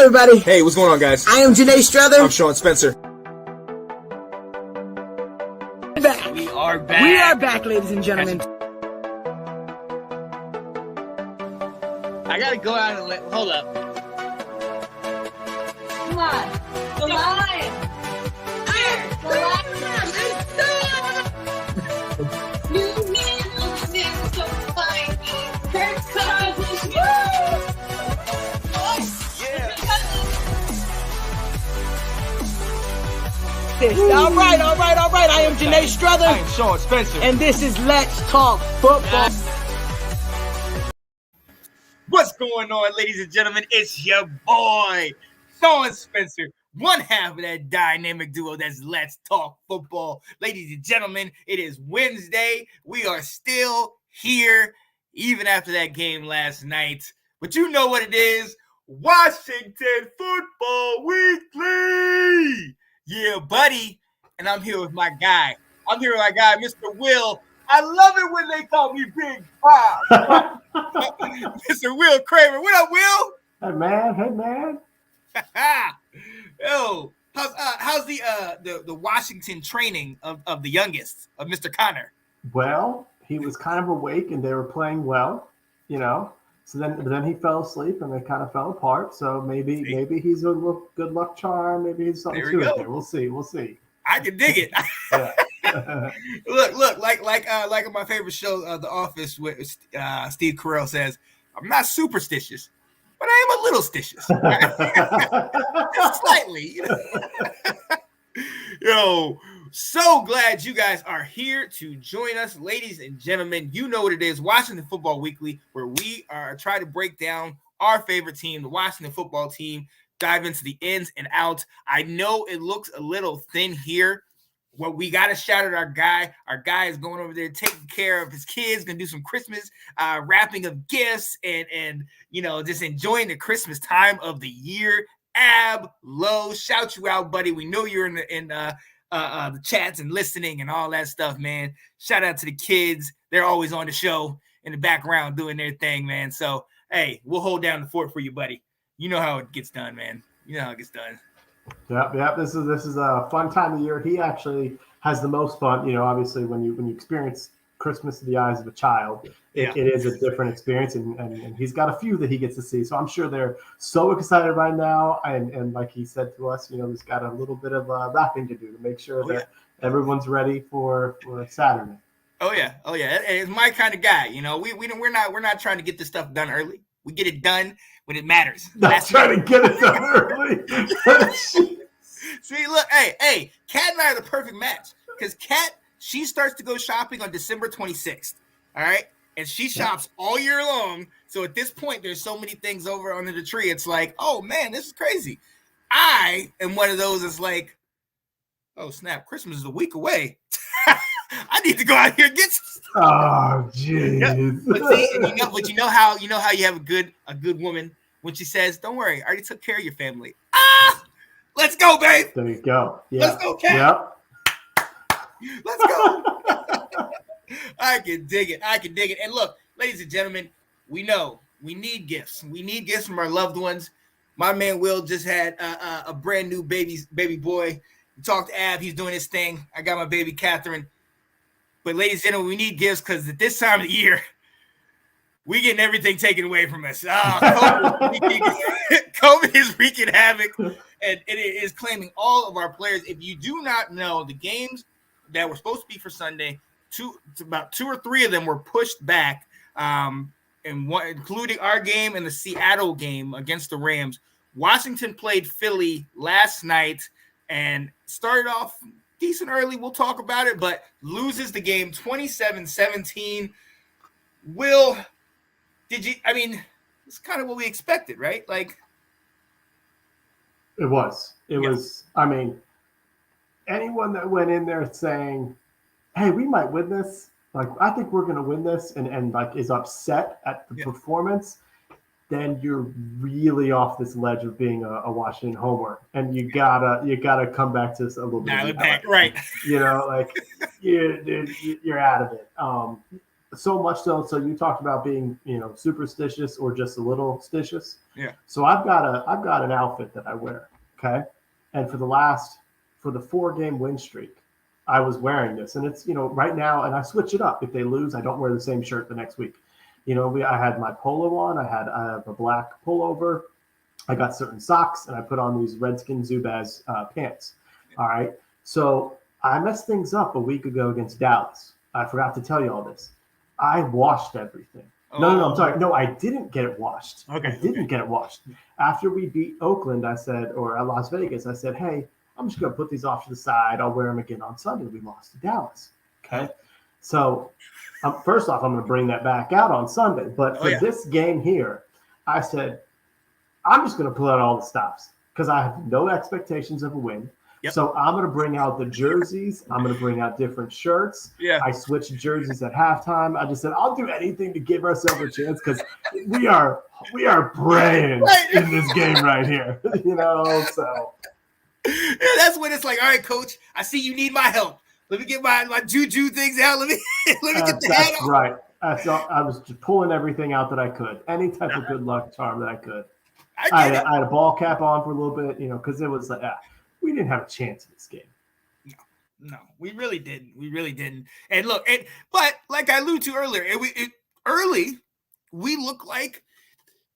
everybody. Hey, what's going on, guys? I am Janae Strother. I'm Sean Spencer. Back. We are back. We are back, ladies and gentlemen. I gotta go out and hold up. Come on. The lion. Here. The lion. New man so fine. Kirk Cousins. All right. I am Janae Strother. I'm Sean Spencer. And this is Let's Talk Football. What's going on, ladies and gentlemen? It's your boy, Sean Spencer, one half of that dynamic duo that's Let's Talk Football. Ladies and gentlemen, it is Wednesday. We are still here, even after that game last night. But you know what it is, Washington Football Weekly. Yeah, buddy. And I'm here with my guy. Mr. Will. I love it when they call me Big Pop. Mr. Will Kramer. What up, Will? Hey, man. Yo, how's the Washington training of the youngest, of Mr. Connor? Well, he was kind of awake and they were playing well, you know. So then he fell asleep and they kind of fell apart. So maybe he's a good luck charm. Maybe he's something to it there. We'll see. I can dig it. Look, like on my favorite show, The Office, with Steve Carell says, "I'm not superstitious, but I am a little stitious, just slightly." You know? Yo, so glad you guys are here to join us, ladies and gentlemen. You know what it is, Washington Football Weekly, where we are trying to break down our favorite team, the Washington Football Team, dive into the ins and outs. I know it looks a little thin here. Well, we got to shout out our guy. Our guy is going over there taking care of his kids, going to do some Christmas wrapping of gifts and you know, just enjoying the Christmas time of the year. Low, shout you out, buddy. We know you're in the chats and listening and all that stuff, man. Shout out to the kids. They're always on the show in the background doing their thing, man. So, hey, we'll hold down the fort for you, buddy. You know how it gets done, man. You know how it gets done. Yep. This is a fun time of year. He actually has the most fun. You know, obviously when you experience Christmas through the eyes of a child, it is a different experience, and he's got a few that he gets to see. So I'm sure they're so excited right now. And like he said to us, you know, he's got a little bit of wrapping to do to make sure that everyone's ready for Saturday. Oh yeah. It's my kind of guy. You know, we're not trying to get this stuff done early. We get it done when it matters. Not trying to get it done early. See, look, hey, Kat and I are the perfect match, because Kat, she starts to go shopping on December 26th. All right. And she shops all year long. So at this point, there's so many things over under the tree. It's like, oh man, this is crazy. I am one of those that's like, oh snap, Christmas is a week away. I need to go out here and get some stuff. Oh, jeez. Yeah. But you know how you have a good woman when she says, "Don't worry, I already took care of your family." Let's go, babe. There you go. Yeah. Let's go, Kat. Yep. Let's go. I can dig it. And look, ladies and gentlemen, we know we need gifts. We need gifts from our loved ones. My man Will just had a brand new baby boy. We talked to Ab. He's doing his thing. I got my baby Catherine. But ladies and gentlemen, we need gifts because at this time of the year, we getting everything taken away from us. COVID is wreaking havoc, and it is claiming all of our players. If you do not know, the games that were supposed to be for Sunday, about 2 or 3 of them were pushed back, and one, including our game and the Seattle game against the Rams. Washington played Philly last night and started off decent early. We'll talk about it, but loses the game 27-17. Will, it's kind of what we expected, right? Like, it was. I mean, anyone that went in there saying, "Hey, we might win this," like, I think we're going to win this, and like is upset at the performance, then you're really off this ledge of being a Washington homer, and you gotta come back to this a little bit. Back, right? You know, like you're out of it. So much so you talked about being, superstitious or just a little stitious. Yeah. So I've got an outfit that I wear, okay? And for the 4-game win streak, I was wearing this, and it's, right now, and I switch it up. If they lose, I don't wear the same shirt the next week. I had my polo on, I have a black pullover, I got certain socks, and I put on these Redskin Zubaz pants. All right. So I messed things up a week ago against Dallas. I forgot to tell you all this. I washed everything. No, I'm sorry. No, I didn't get it washed. Okay. I didn't get it washed. After we beat Oakland, or Las Vegas, I said, hey, I'm just going to put these off to the side. I'll wear them again on Sunday. We lost to Dallas. Okay. So first off, I'm going to bring that back out on Sunday. But for this game here, I said, I'm just going to pull out all the stops because I have no expectations of a win. Yep. So I'm going to bring out the jerseys. I'm going to bring out different shirts. Yeah. I switched jerseys at halftime. I just said, I'll do anything to give ourselves a chance because we are praying in this game right here. So. Yeah, that's when it's like, all right, coach, I see you need my help. Let me get my juju things out. Let me get the hat off. Right. I was just pulling everything out that I could. Any type of good luck charm that I could. I had a ball cap on for a little bit, because it was like, we didn't have a chance in this game. No, we really didn't. And look, but like I alluded to earlier, early, we looked like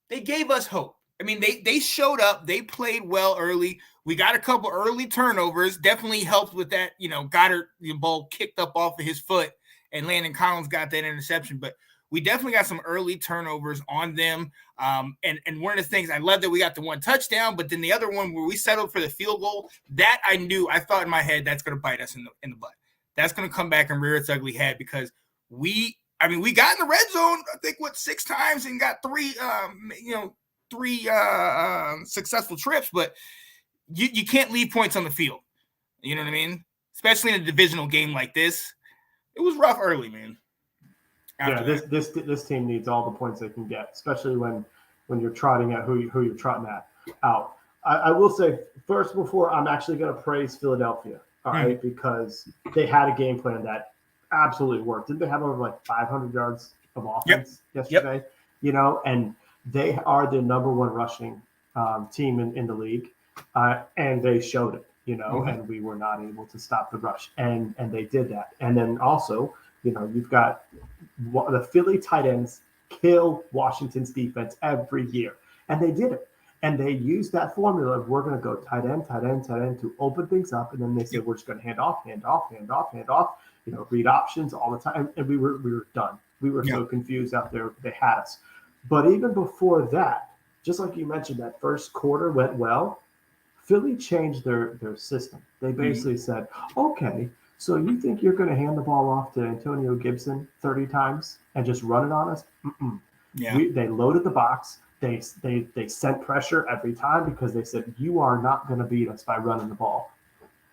they gave us hope. I mean, they showed up. They played well early. We got a couple early turnovers. Definitely helped with that. Goddard, the ball kicked up off of his foot, and Landon Collins got that interception. But we definitely got some early turnovers on them. And one of the things, I love that we got the one touchdown, but then the other one where we settled for the field goal, that I thought in my head, that's going to bite us in the butt. That's going to come back and rear its ugly head because we got in the red zone, I think, 6 times and got three successful trips, but you can't leave points on the field. You know what I mean? Especially in a divisional game like this. It was rough early, man. This team needs all the points they can get, especially when you're trotting at who you're trotting at out. I will say first, before I'm actually going to praise Philadelphia, all right, because they had a game plan that absolutely worked. Didn't they have over like 500 yards of offense yesterday? Yep. And they are the number 1 rushing team in the league, and they showed it. And we were not able to stop the rush, and they did that. And then also, you've got the Philly tight ends kill Washington's defense every year, and they did it. And they used that formula of we're going to go tight end to open things up, and then they said we're just going to hand off, read options all the time, and we were done. We were so confused out there. They had us. But even before that, just like you mentioned, that first quarter went well. Philly changed their system. They basically said, okay, so you think you're going to hand the ball off to Antonio Gibson 30 times and just run it on us? Mm-mm. Yeah. They loaded the box. They sent pressure every time because they said, you are not going to beat us by running the ball.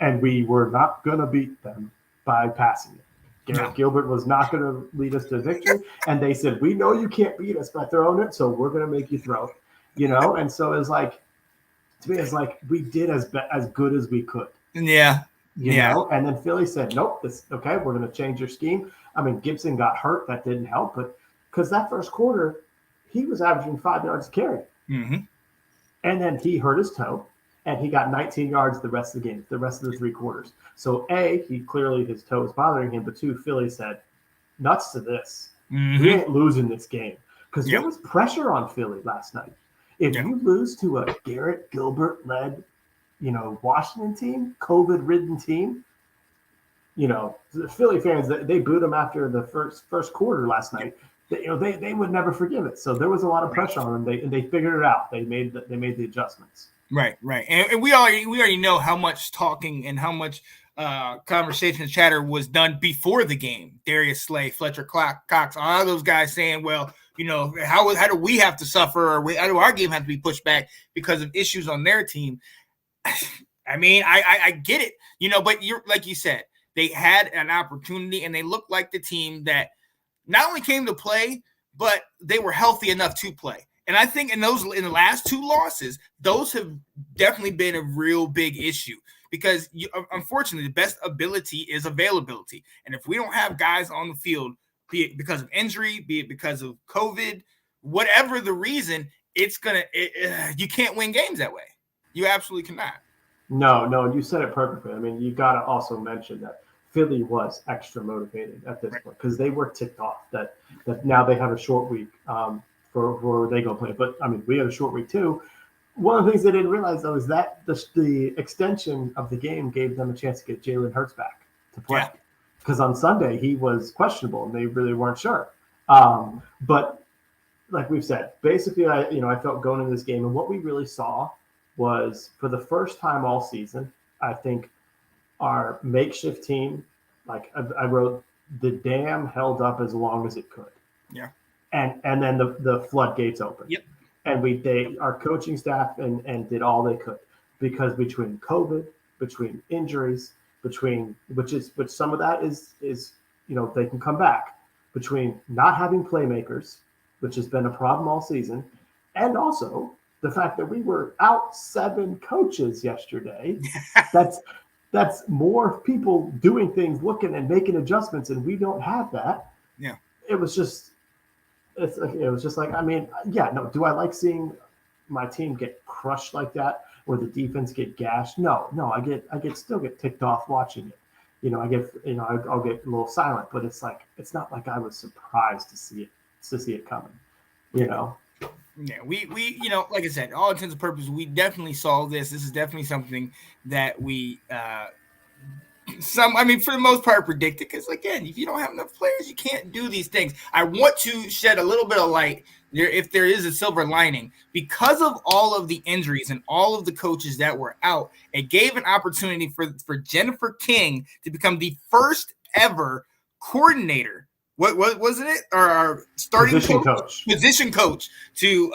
And we were not going to beat them by passing it. Garrett Gilbert was not going to lead us to victory. And they said, we know you can't beat us by throwing it, so we're going to make you throw it. And so it's like, to me, it's like we did as good as we could. Yeah. You know? And then Philly said, nope, we're going to change your scheme. I mean, Gibson got hurt. That didn't help. But because that first quarter, he was averaging 5 yards a carry. Mm-hmm. And then he hurt his toe, and he got 19 yards the rest of the game, the rest of the 3 quarters. So, A, his toe was bothering him. But 2, Philly said, nuts to this. Mm-hmm. We ain't losing this game. Because there was pressure on Philly last night. If you lose to a Garrett Gilbert-led, Washington team, COVID-ridden team, the Philly fans, they booed him after the first quarter last night. They would never forgive it. So there was a lot of pressure on them. They figured it out. They made the adjustments. Right. And we already know how much talking and how much conversation and chatter was done before the game. Darius Slay, Fletcher Cox, all those guys saying, well, how do we have to suffer, or how do our game have to be pushed back because of issues on their team? I mean, I get it, but you're like you said, they had an opportunity and they looked like the team that not only came to play, but they were healthy enough to play. And I think in the last 2 losses, those have definitely been a real big issue because unfortunately the best ability is availability. And if we don't have guys on the field be it because of injury, be it because of COVID, whatever the reason, you can't win games that way. You absolutely cannot. No, you said it perfectly. I mean, you got to also mention that Philly was extra motivated at this point because they were ticked off that now they have a short week for they go play. But I mean, we had a short week too. One of the things they didn't realize though is that the extension of the game gave them a chance to get Jalen Hurts back to play because on Sunday he was questionable and they really weren't sure. But like we've said, basically, I felt going into this game and what we really saw was for the first time all season, I think our makeshift team, like I wrote, the dam held up as long as it could. Yeah. And then the floodgates opened. Yep. And our coaching staff and did all they could because between COVID, between injuries, which some of that is they can come back, between not having playmakers, which has been a problem all season, and also the fact that we were out 7 coaches yesterday. That's more people doing things, looking and making adjustments, and we don't have that. Yeah. It was just like, I mean, do I like seeing my team get crushed like that or the defense get gashed? No, I still get ticked off watching it. I'll get a little silent, but it's not like I was surprised to see it coming, Yeah, we like I said, all intents and purposes, we definitely saw this. This is definitely something that we for the most part predicted, because again, if you don't have enough players, you can't do these things. I want to shed a little bit of light there, if there is a silver lining, because of all of the injuries and all of the coaches that were out. It gave an opportunity for Jennifer King to become the first ever coordinator. What wasn't it? Or our starting position coach to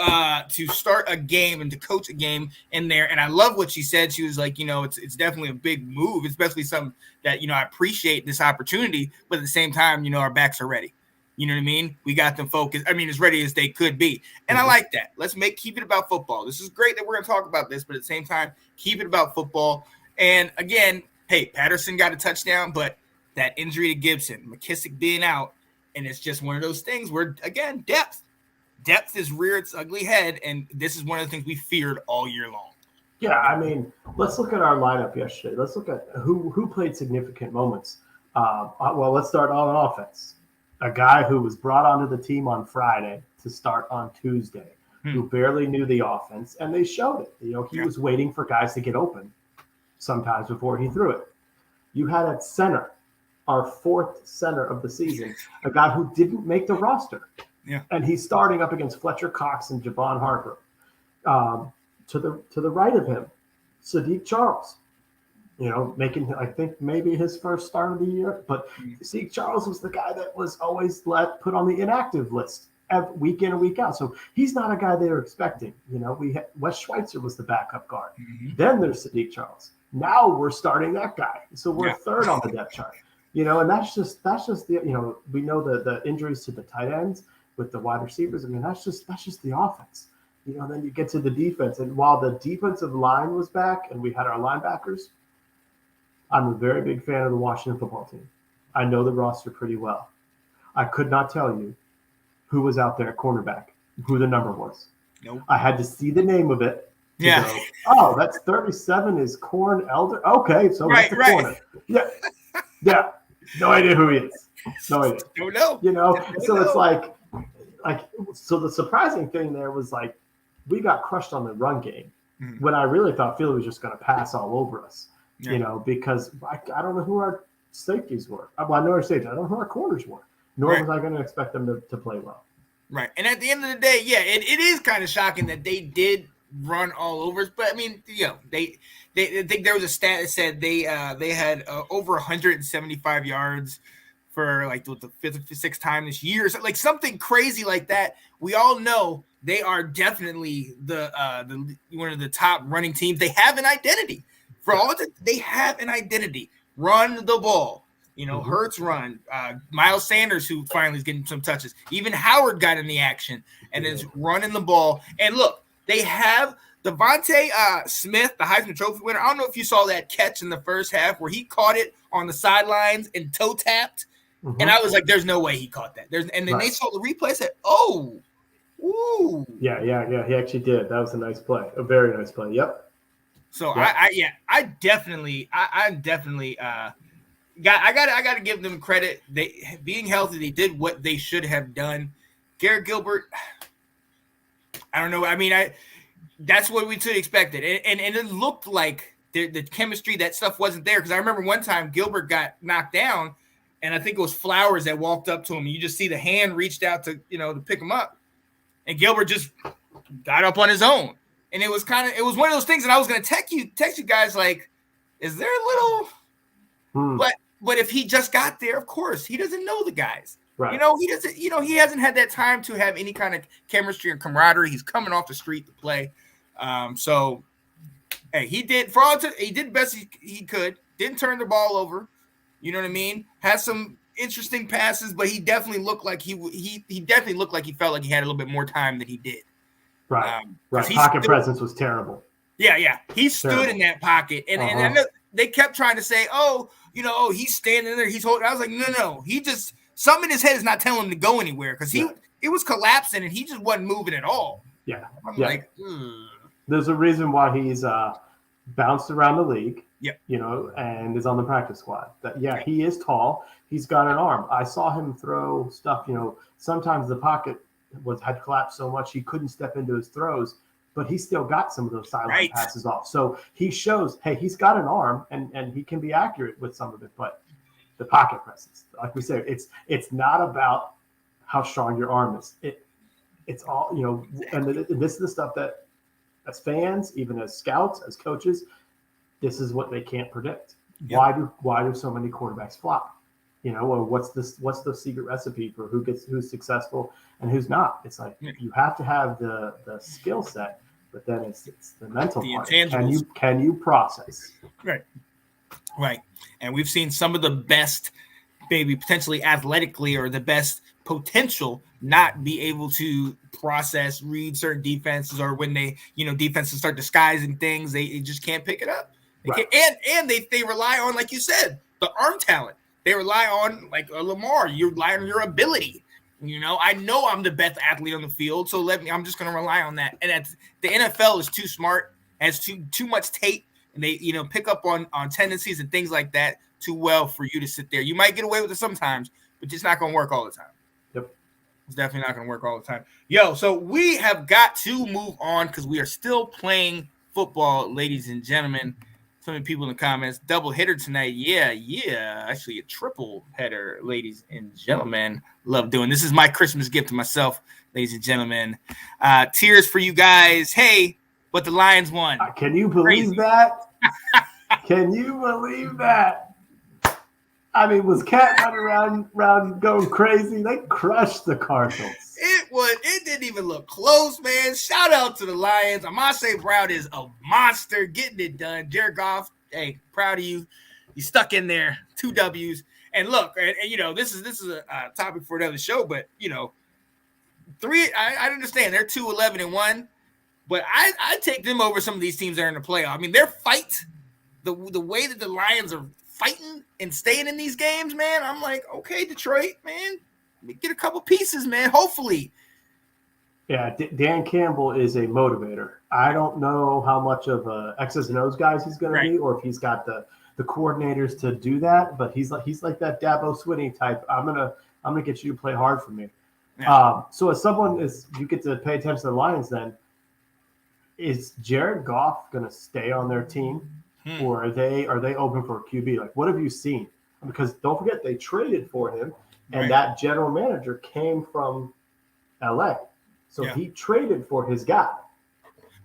start a game and to coach a game in there. And I love what she said. She was like, it's definitely a big move, especially something that, I appreciate this opportunity, but at the same time, our backs are ready. You know what I mean? We got them focused. I mean, as ready as they could be. And I like that. Let's keep it about football. This is great that we're going to talk about this, but at the same time, keep it about football. And again, hey, Patterson got a touchdown, but that injury to Gibson, McKissick being out, and it's just one of those things where, again, depth is reared its ugly head, and this is one of the things we feared all year long. Yeah, I mean, let's look at our lineup yesterday. Let's look at who played significant moments. Well, let's start on offense. A guy who was brought onto the team on Friday to start on Tuesday, who barely knew the offense, and they showed it. He was waiting for guys to get open sometimes before he threw it. You had at center, our 4th center of the season, a guy who didn't make the roster. Yeah. And he's starting up against Fletcher Cox and Javon Harper. To the right of him, Sadiq Charles, making, I think, maybe his first start of the year. But Sadiq Charles was the guy that was always put on the inactive list week in and week out. So he's not a guy they were expecting. Wes Schweitzer was the backup guard. Mm-hmm. Then there's Sadiq Charles. Now we're starting that guy. So we're 3rd on the depth chart. And that's just the, we know the injuries to the tight ends with the wide receivers. I mean, that's just the offense. Then you get to the defense. And while the defensive line was back and we had our linebackers, I'm a very big fan of the Washington football team. I know the roster pretty well. I could not tell you who was out there at cornerback, who the number was. Nope. I had to see the name of it. Go, that's 37 is Corn Elder. Okay, so that's the corner. Yeah. No idea who he is. No idea. Don't know. So it's like so the surprising thing there was we got crushed on the run game when I really thought Philly was just going to pass all over us. Because I don't know who our safeties were. Well, I know our safeties. I don't know who our corners were. Nor was I going to expect them to play well. Right. And at the end of the day, it is kind of shocking that they did run all over us. But I mean, they think there was a stat that said they had over 175 yards for the 5th or 6th time this year. So something crazy like that. We all know they are definitely the one of the top running teams. They have an identity. For all of it, they have an identity. Run the ball. Hurts run. Miles Sanders, who finally is getting some touches. Even Howard got in the action and is running the ball. And look, they have Devontae Smith, the Heisman Trophy winner. I don't know if you saw that catch in the first half where he caught it on the sidelines and toe tapped. Mm-hmm. And I was like, "There's no way he caught that." And then they saw the replay. And said, "Oh, ooh, yeah." He actually did. That was a nice play, a very nice play. Yep. So I definitely got to give them credit. They being healthy, they did what they should have done. Garrett Gilbert, I don't know. I mean, that's what we should expected, and it looked like the chemistry, that stuff wasn't there, because I remember one time Gilbert got knocked down, and I think it was Flowers that walked up to him. And you just see the hand reached out to pick him up, and Gilbert just got up on his own. And it was one of those things, and I was going to text you guys like, is there a little, but if he just got there, of course, he doesn't know the guys. Right. He doesn't, he hasn't had that time to have any kind of chemistry or camaraderie. He's coming off the street to play. So, hey, he did best he could. Didn't turn the ball over. You know what I mean? Had some interesting passes, but he definitely looked like he felt like he had a little bit more time than he did. Right. Pocket presence was terrible. Yeah. He stood in that pocket, and I know they kept trying to say, he's standing there, he's holding. I was like, no. He just, something in his head is not telling him to go anywhere, because it was collapsing and he just wasn't moving at all. Yeah. I'm like, there's a reason why he's bounced around the league. Yep. And is on the practice squad. He is tall. He's got an arm. I saw him throw stuff. Sometimes the pocket had collapsed so much he couldn't step into his throws, but he still got some of those sideline passes off. So he shows, hey, he's got an arm, and he can be accurate with some of it. But the pocket presence, like we said, it's not about how strong your arm is. It's all and this is the stuff that, as fans, even as scouts, as coaches, this is what they can't predict. Yep. Why do so many quarterbacks flop? Or what's the secret recipe for who's successful and who's not? It's like you have to have the skill set, but then it's the mental part. Can you process? Right. And we've seen some of the best, maybe potentially athletically, or the best potential, not be able to process, read certain defenses, or when they, defenses start disguising things, they just can't pick it up. And they rely on, like you said, the arm talent. They rely on, like Lamar, you rely on your ability. I know I'm the best athlete on the field, so I'm just going to rely on that. And the NFL is too smart, has too much tape, and they, pick up on tendencies and things like that too well for you to sit there. You might get away with it sometimes, but it's not going to work all the time. Yep. It's definitely not going to work all the time. So we have got to move on, because we are still playing football, ladies and gentlemen. So many people in the comments, double hitter tonight. Yeah. Actually, a triple header, ladies and gentlemen. Love doing this. Is my Christmas gift to myself, ladies and gentlemen. Tears for you guys. Hey, but the Lions won. Can you believe that? Can you believe that? I mean, was Cat running around going crazy? They crushed the Cardinals. It didn't even look close, man. Shout out to the Lions. Amon-Ra Brown is a monster, getting it done. Jared Goff, hey, proud of you. You stuck in there, 2 W's. And look, this is a topic for another show, but I understand they're 2-11-1, but I take them over some of these teams that are in the playoff. I mean, their fight, the way that the Lions are fighting and staying in these games, man. I'm like, okay, Detroit, man, get a couple pieces, man. Hopefully. Yeah, Dan Campbell is a motivator. I don't know how much of a X's and O's guys he's going to be, or if he's got the coordinators to do that. But he's like that Dabo Swinney type. I'm gonna get you to play hard for me. Yeah. So as someone you get to pay attention to the Lions, then is Jared Goff going to stay on their team, or are they open for a QB? Like, what have you seen? Because don't forget they traded for him, and that general manager came from LA. So he traded for his guy.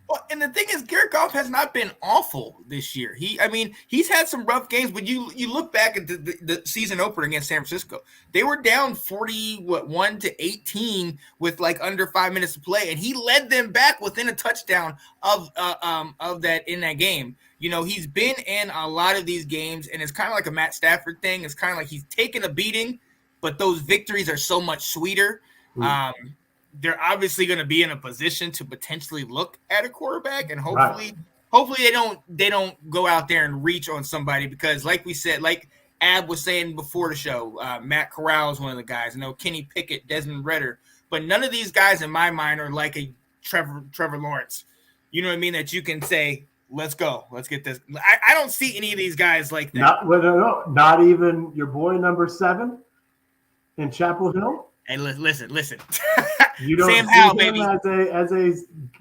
Well, and the thing is, Jared Goff has not been awful this year. He's had some rough games, but you look back at the season opener against San Francisco. They were down 41-18 with like under 5 minutes to play, and he led them back within a touchdown of that in that game. He's been in a lot of these games, and it's kind of like a Matt Stafford thing. It's kind of like he's taken a beating, but those victories are so much sweeter. They're obviously going to be in a position to potentially look at a quarterback, and hopefully they don't go out there and reach on somebody, because like we said, like Ab was saying before the show, Matt Corral is one of the guys. I know Kenny Pickett, Desmond Ridder, but none of these guys in my mind are like a Trevor Lawrence. You know what I mean? That you can say, let's go. Let's get this. I don't see any of these guys like that. Not even your boy number 7 in Chapel Hill. Hey, listen. You don't Sam see Howell, him baby, as a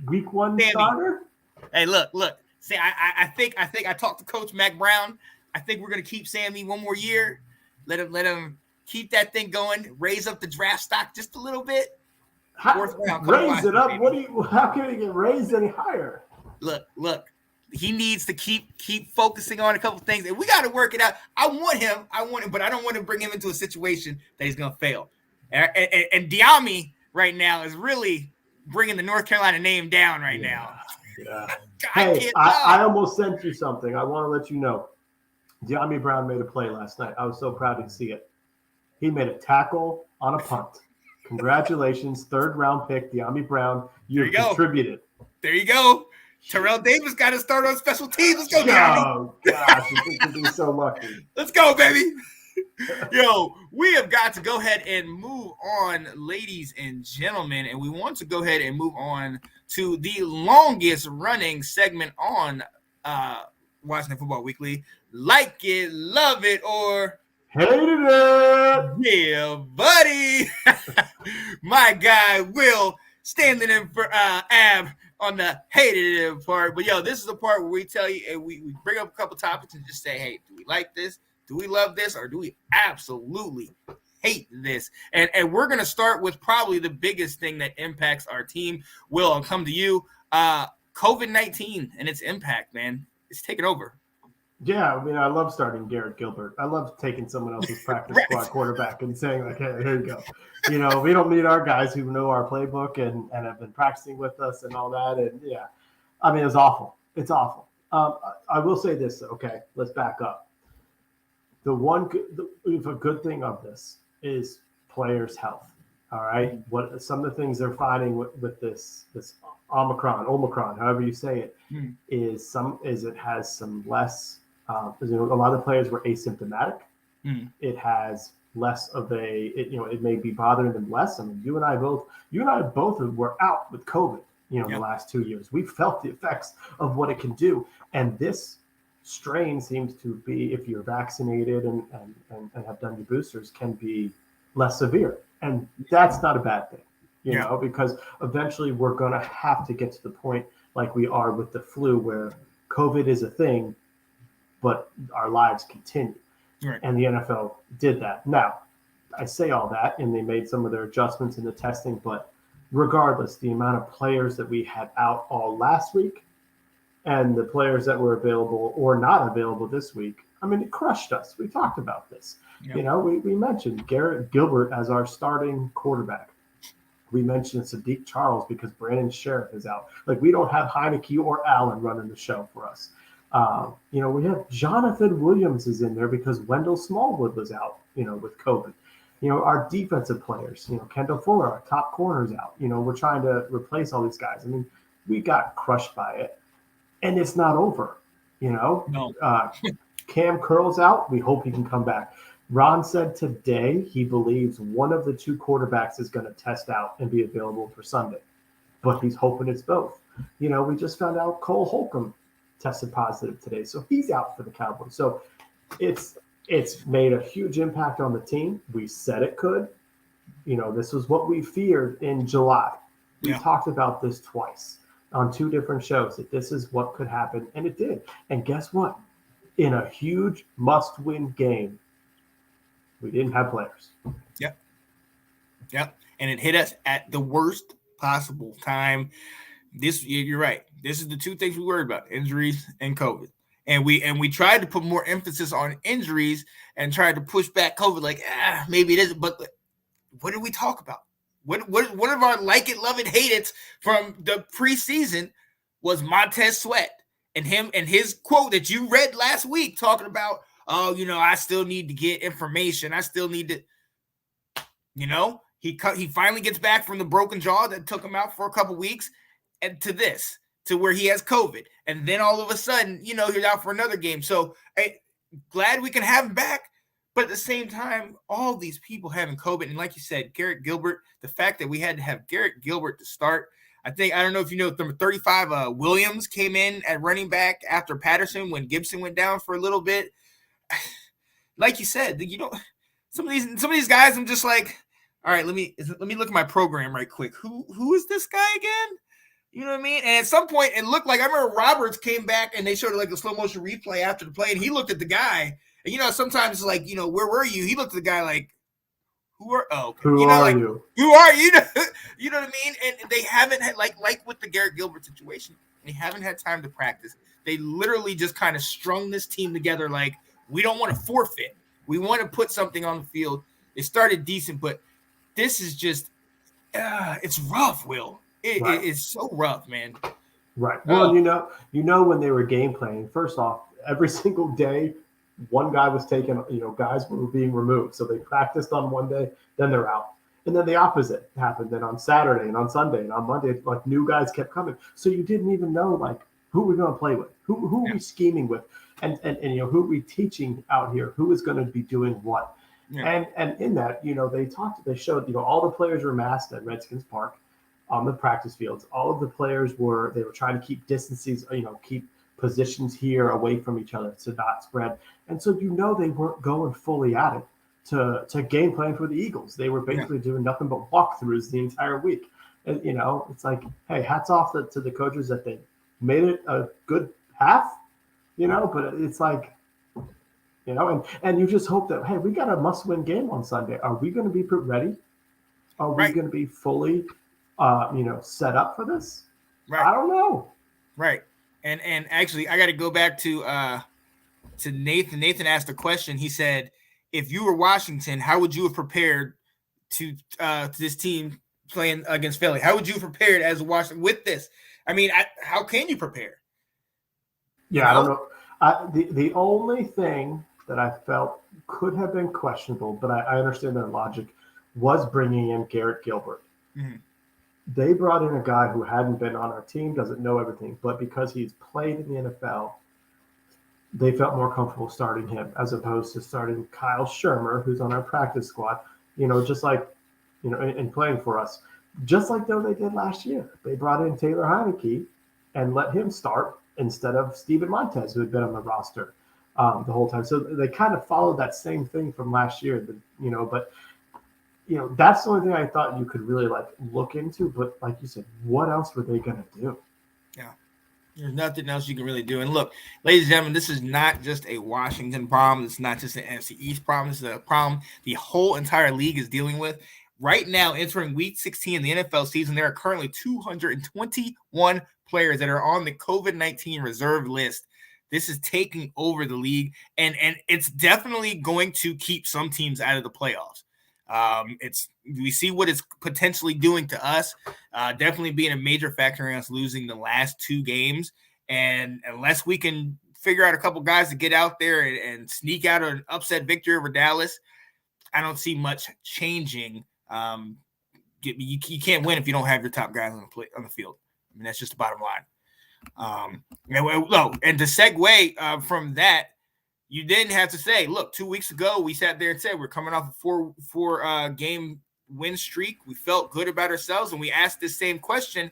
week 1 starter. Hey, look. See, I think I talked to Coach Mac Brown. I think we're gonna keep Sammy one more year. Let him keep that thing going. Raise up the draft stock just a little bit. Raise it up. Baby. How can it get raised any higher? Look. He needs to keep focusing on a couple things, and we got to work it out. I want him, but I don't want to bring him into a situation that he's gonna fail. And Diami right now is really bringing the North Carolina name down right now. Yeah. Hey, I almost sent you something. I want to let you know. Diami Brown made a play last night. I was so proud to see it. He made a tackle on a punt. Congratulations, 3rd round pick, Diami Brown. You contributed. There you go. Terrell Davis got to start on special teams. Let's go, Diami. Oh, gosh, you think you'd be so lucky. Let's go, baby. Yo, we have got to go ahead and move on, ladies and gentlemen, and we want to go ahead and move on to the longest running segment on Washington Football Weekly. Like it, love it, or hated it. Yeah, buddy. My guy Will standing in for Ab on the hated it part. But yo, this is the part where we tell you, and we bring up a couple topics and just say, hey, do we like this? Do we love this, or do we absolutely hate this? And we're going to start with probably the biggest thing that impacts our team. Will, I'll come to you. COVID-19 and its impact, man. It's taken over. Yeah, I mean, I love starting Garrett Gilbert. I love taking someone else's practice squad quarterback and saying, like, hey, here you go. You know, we don't need our guys who know our playbook and have been practicing with us and all that. And, yeah, I mean, it's awful. It's awful. I will say this, okay? Let's back up. The good thing of this is players' health. All right, what some of the things they're finding with this Omicron, however you say it, is it has some less. A lot of the players were asymptomatic. It has less of it may be bothering them less. I mean, you and I both were out with COVID. The last 2 years, we've felt the effects of what it can do, and this strain seems to be, if you're vaccinated and have done your boosters, can be less severe. And that's not a bad thing, you know, because eventually we're going to have to get to the point like we are with the flu where COVID is a thing, but our lives continue. Right. And the NFL did that. Now, I say all that, and they made some of their adjustments in the testing, but regardless, the amount of players that we had out all last week and the players that were available or not available this week, I mean, it crushed us. We talked about this. Yep. You know, we mentioned Garrett Gilbert as our starting quarterback. We mentioned Sadiq Charles because Brandon Sheriff is out. Like, we don't have Heineke or Allen running the show for us. We have Jonathan Williams is in there because Wendell Smallwood was out, with COVID. Our defensive players, Kendall Fuller, our top corner's out. We're trying to replace all these guys. I mean, we got crushed by it, and it's not over, No. Cam Curl's out. We hope he can come back. Ron said today he believes one of the two quarterbacks is going to test out and be available for Sunday, but he's hoping it's both. We just found out Cole Holcomb tested positive today, so he's out for the Cowboys. So it's made a huge impact on the team. We said it could. This was what we feared in July. We talked about this twice on two different shows, that this is what could happen, and it did. And guess what? In a huge must-win game, we didn't have players. Yep. And it hit us at the worst possible time. You're right. This is the two things we worried about: injuries and COVID. And we tried to put more emphasis on injuries and tried to push back COVID, like, maybe it isn't. But what did we talk about? What of our like it, love it, hate it from the preseason was Montez Sweat and his quote that you read last week talking about, I still need to get information. I still need to, he finally gets back from the broken jaw that took him out for a couple weeks, and to where he has COVID. And then all of a sudden, he's out for another game. So glad we can have him back. But at the same time, all these people having COVID, and like you said, Garrett Gilbert, the fact that we had to have Garrett Gilbert to start. I don't know if you know, number 35, Williams came in at running back after Patterson when Gibson went down for a little bit. Like you said, some of these guys, I'm just like, all right, let me look at my program right quick. Who is this guy again? You know what I mean? And at some point, it looked like, I remember Roberts came back and they showed like a slow motion replay after the play, and he looked at the guy. And sometimes it's like, where were you? He looked at the guy like, who are you? Who are you? You know what I mean? And they haven't had like with the Garrett Gilbert situation, they haven't had time to practice. They literally just kind of strung this team together like, we don't want to forfeit. We want to put something on the field. It started decent, but this is just it's rough, Will. It is so rough, man. Right. Well, when they were game planning, first off, every single day, one guy was taken, guys were being removed. So they practiced on one day, then they're out. And then the opposite happened. Then on Saturday and on Sunday and on Monday, like new guys kept coming. So you didn't even know like who we're going to play with, who are we scheming with, and who are we teaching out here, who is going to be doing what. Yeah. And in that, they showed, all the players were masked at Redskins Park on the practice fields. All of the players they were trying to keep distances, keep positions here away from each other to not spread. And so, they weren't going fully at it to game plan for the Eagles. They were basically doing nothing but walkthroughs the entire week. And, it's like, hey, hats off to the coaches that they made it a good half, but it's like, and you just hope that, hey, we got a must-win game on Sunday. Are we going to be ready? Are we going to be fully, set up for this? Right. I don't know. Right. And actually, I got to go back to Nathan. Nathan asked a question. He said, if you were Washington, how would you have prepared to this team playing against Philly? How would you have prepared as Washington with this? I mean, how can you prepare? Yeah, I don't know. The only thing that I felt could have been questionable, but I understand their logic, was bringing in Garrett Gilbert. Mm-hmm. They brought in a guy who hadn't been on our team, doesn't know everything, but because he's played in the NFL, they felt more comfortable starting him as opposed to starting Kyle Shermer, who's on our practice squad, just like, in playing for us. Just like though they did last year. They brought in Taylor Heineke and let him start instead of Steven Montez, who had been on the roster the whole time. So they kind of followed that same thing from last year, but that's the only thing I thought you could really look into. But like you said, what else were they going to do? Yeah, there's nothing else you can really do. And look, ladies and gentlemen, this is not just a Washington problem. It's not just an NFC East problem. This is a problem the whole entire league is dealing with. Right now, entering Week 16 in the NFL season, there are currently 221 players that are on the COVID-19 reserve list. This is taking over the league, and it's definitely going to keep some teams out of the playoffs. We see what it's potentially doing to us, definitely being a major factor in us losing the last two games. And unless we can figure out a couple guys to get out there and sneak out an upset victory over Dallas, I don't see much changing. You can't win if you don't have your top guys on the field. I mean, that's just the bottom line. And to segue from that, you didn't have to say, look, 2 weeks ago, we sat there and said we're coming off a four game win streak. We felt good about ourselves, and we asked this same question,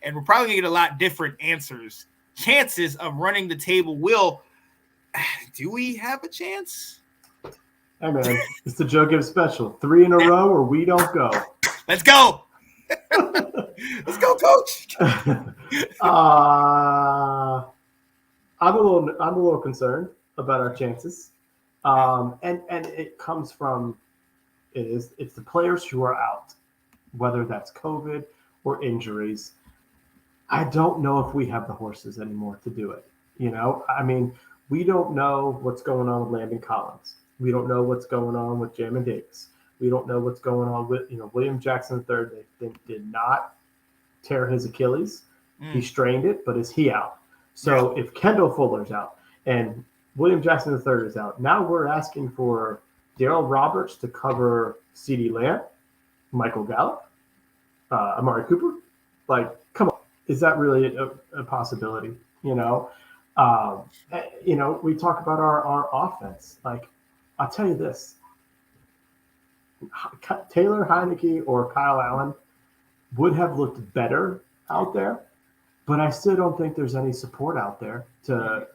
and we're probably going to get a lot different answers. Chances of running the table. Will, do we have a chance? Hey, man, it's the Joe Gibbs special. 3 in a row or we don't go. Let's go. Let's go, Coach. I'm a little concerned about our chances. And it comes from it's the players who are out, whether that's COVID or injuries. I don't know if we have the horses anymore to do it. I mean, we don't know what's going on with Landon Collins. We don't know what's going on with Jamin Davis. We don't know what's going on with William Jackson III. They did not tear his Achilles. He strained it, but is he out? So if Kendall Fuller's out and William Jackson III is out, now we're asking for Darryl Roberts to cover CeeDee Lamb, Michael Gallup, Amari Cooper. Like, come on, is that really a possibility? We talk about our offense. Like, I'll tell you this. Taylor Heineke or Kyle Allen would have looked better out there, but I still don't think there's any support out there to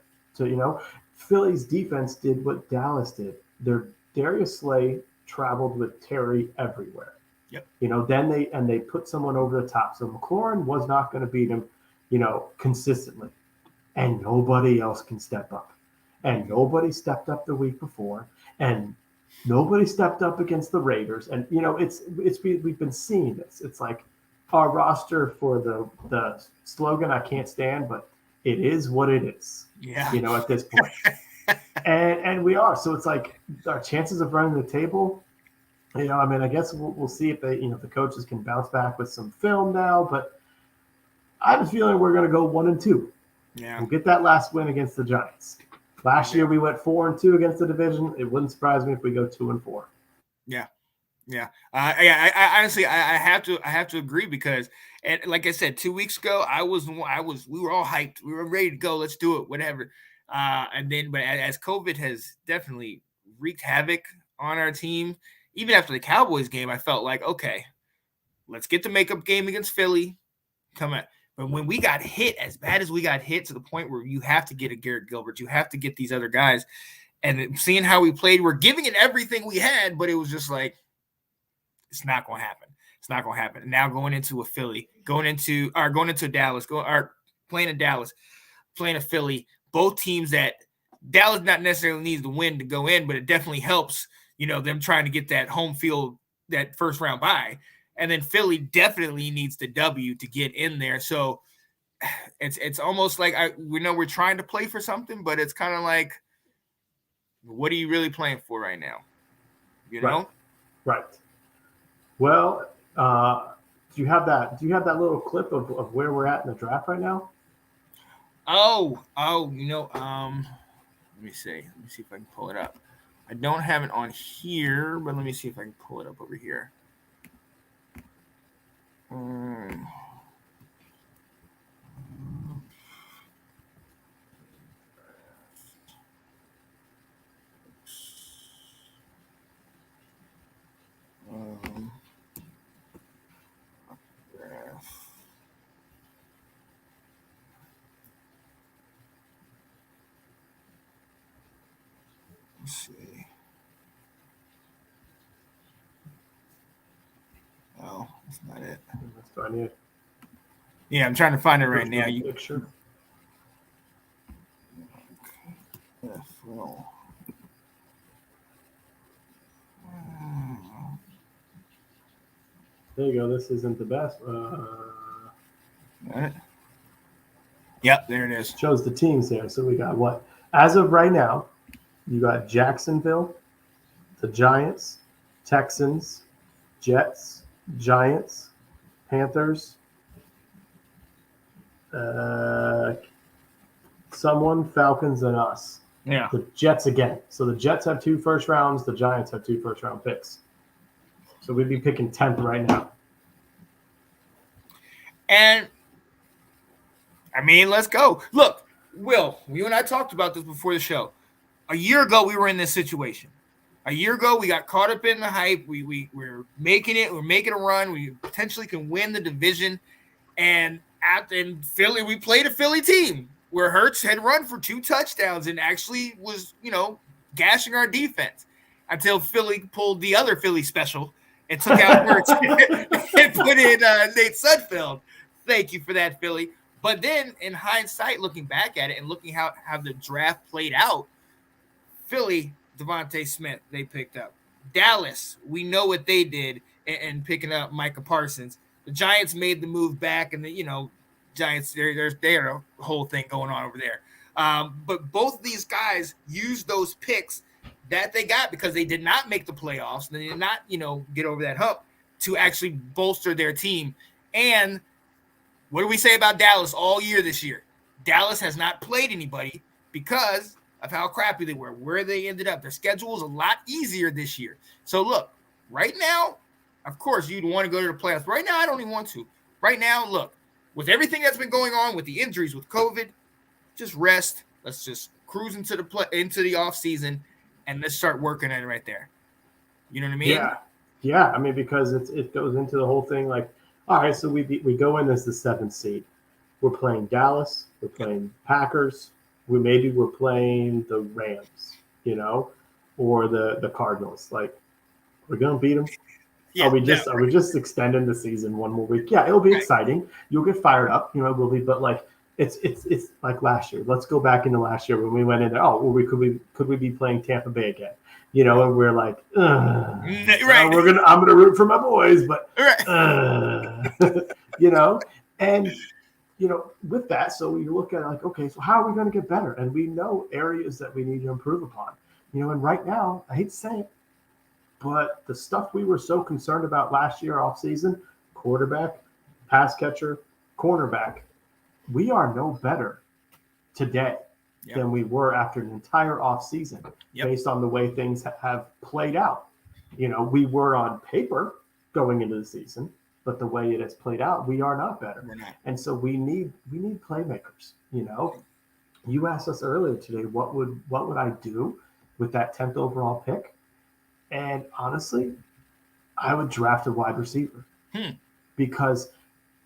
Philly's defense did what Dallas did. Their Darius Slay traveled with Terry everywhere. Yep. Then they put someone over the top. So McLaurin was not going to beat him, consistently. And nobody else can step up. And nobody stepped up the week before. And nobody stepped up against the Raiders. And we've been seeing this. It's like our roster for the slogan I can't stand, but it is what it is. Yeah. At this point. and we are. So it's like our chances of running the table, I guess we'll see if they, the coaches can bounce back with some film now, but I have a feeling we're going to go 1-2. Yeah. We'll get that last win against the Giants. Last year we went 4-2 against the division. It wouldn't surprise me if we go 2-4. Yeah. Yeah. I honestly, I have to agree because, and like I said, 2 weeks ago, we were all hyped. We were ready to go. Let's do it, whatever. But as COVID has definitely wreaked havoc on our team, even after the Cowboys game, I felt like, okay, let's get the makeup game against Philly. Come on. But when we got hit as bad as we got hit to the point where you have to get a Garrett Gilbert, you have to get these other guys, and seeing how we played, we're giving it everything we had, but it was just like, it's not going to happen. It's not going to happen. And now going into a Philly, going into Dallas, playing in Dallas, playing a Philly, both teams that Dallas not necessarily needs to win to go in, but it definitely helps, them trying to get that home field, that first round bye. And then Philly definitely needs the W to get in there. So it's almost like we know we're trying to play for something, but it's kind of like, what are you really playing for right now? Know? Right. Well, do you have that little clip of where we're at in the draft right now? Let me see. Let me see if I can pull it up. I don't have it on here, but let me see if I can pull it up over here. Let's see. Oh, that's not it. That's fine. Yeah. Yeah, I'm trying to find it right now. Picture. There you go. This isn't the best. Yep, there it is. Shows the teams there. So we got what? As of right now, you got Jacksonville, the Giants, Texans, Jets, Giants, Panthers, Falcons, and us. Yeah. The Jets again. So the Jets have 2 first rounds. The Giants have 2 first round picks. So we'd be picking 10th right now. And, let's go. Look, Will, you and I talked about this before the show. A year ago, we were in this situation. A year ago, we got caught up in the hype. We're making it. We're making a run. We potentially can win the division. And in Philly, we played a Philly team where Hurts had run for 2 touchdowns and actually was, gashing our defense until Philly pulled the other Philly special and took out Hurts and put in Nate Sudfeld. Thank you for that, Philly. But then, in hindsight, looking back at it and looking how the draft played out, Philly, Devontae Smith, they picked up. Dallas, we know what they did in picking up Micah Parsons. The Giants made the move back, and Giants, there's a whole thing going on over there. But both of these guys used those picks that they got because they did not make the playoffs. They did not, get over that hump to actually bolster their team. And what do we say about Dallas all year this year? Dallas has not played anybody because of how crappy they were, where they ended up. Their schedule is a lot easier this year. So look, right now, of course, you'd want to go to the playoffs. Right now, I don't even want to. Right now, look, with everything that's been going on with the injuries, with COVID, just rest. Let's just cruise into the offseason and let's start working at it right there. You know what I mean? Yeah. I mean, because it goes into the whole thing. Like, all right, so we go in as the 7th seed. We're playing Dallas. We're playing Packers. We're playing the Rams, or the Cardinals. Like, we're gonna beat them. Yeah, are we just extending the season one more week? Yeah, it'll be exciting. You'll get fired up, will be. But like, it's like last year. Let's go back into last year when we went in there. Oh, well, could we be playing Tampa Bay again? And we're like, right. I'm gonna root for my boys, but and with that, so we look at like, okay, so how are we going to get better? And we know areas that we need to improve upon. And right now, I hate to say it, but the stuff we were so concerned about last year off season, quarterback, pass catcher, cornerback, we are no better today than we were after an entire off season based on the way things have played out. We were on paper going into the season, but the way it has played out, we are not better. And so we need playmakers. You asked us earlier today, what would I do with that 10th overall pick? And honestly, I would draft a wide receiver because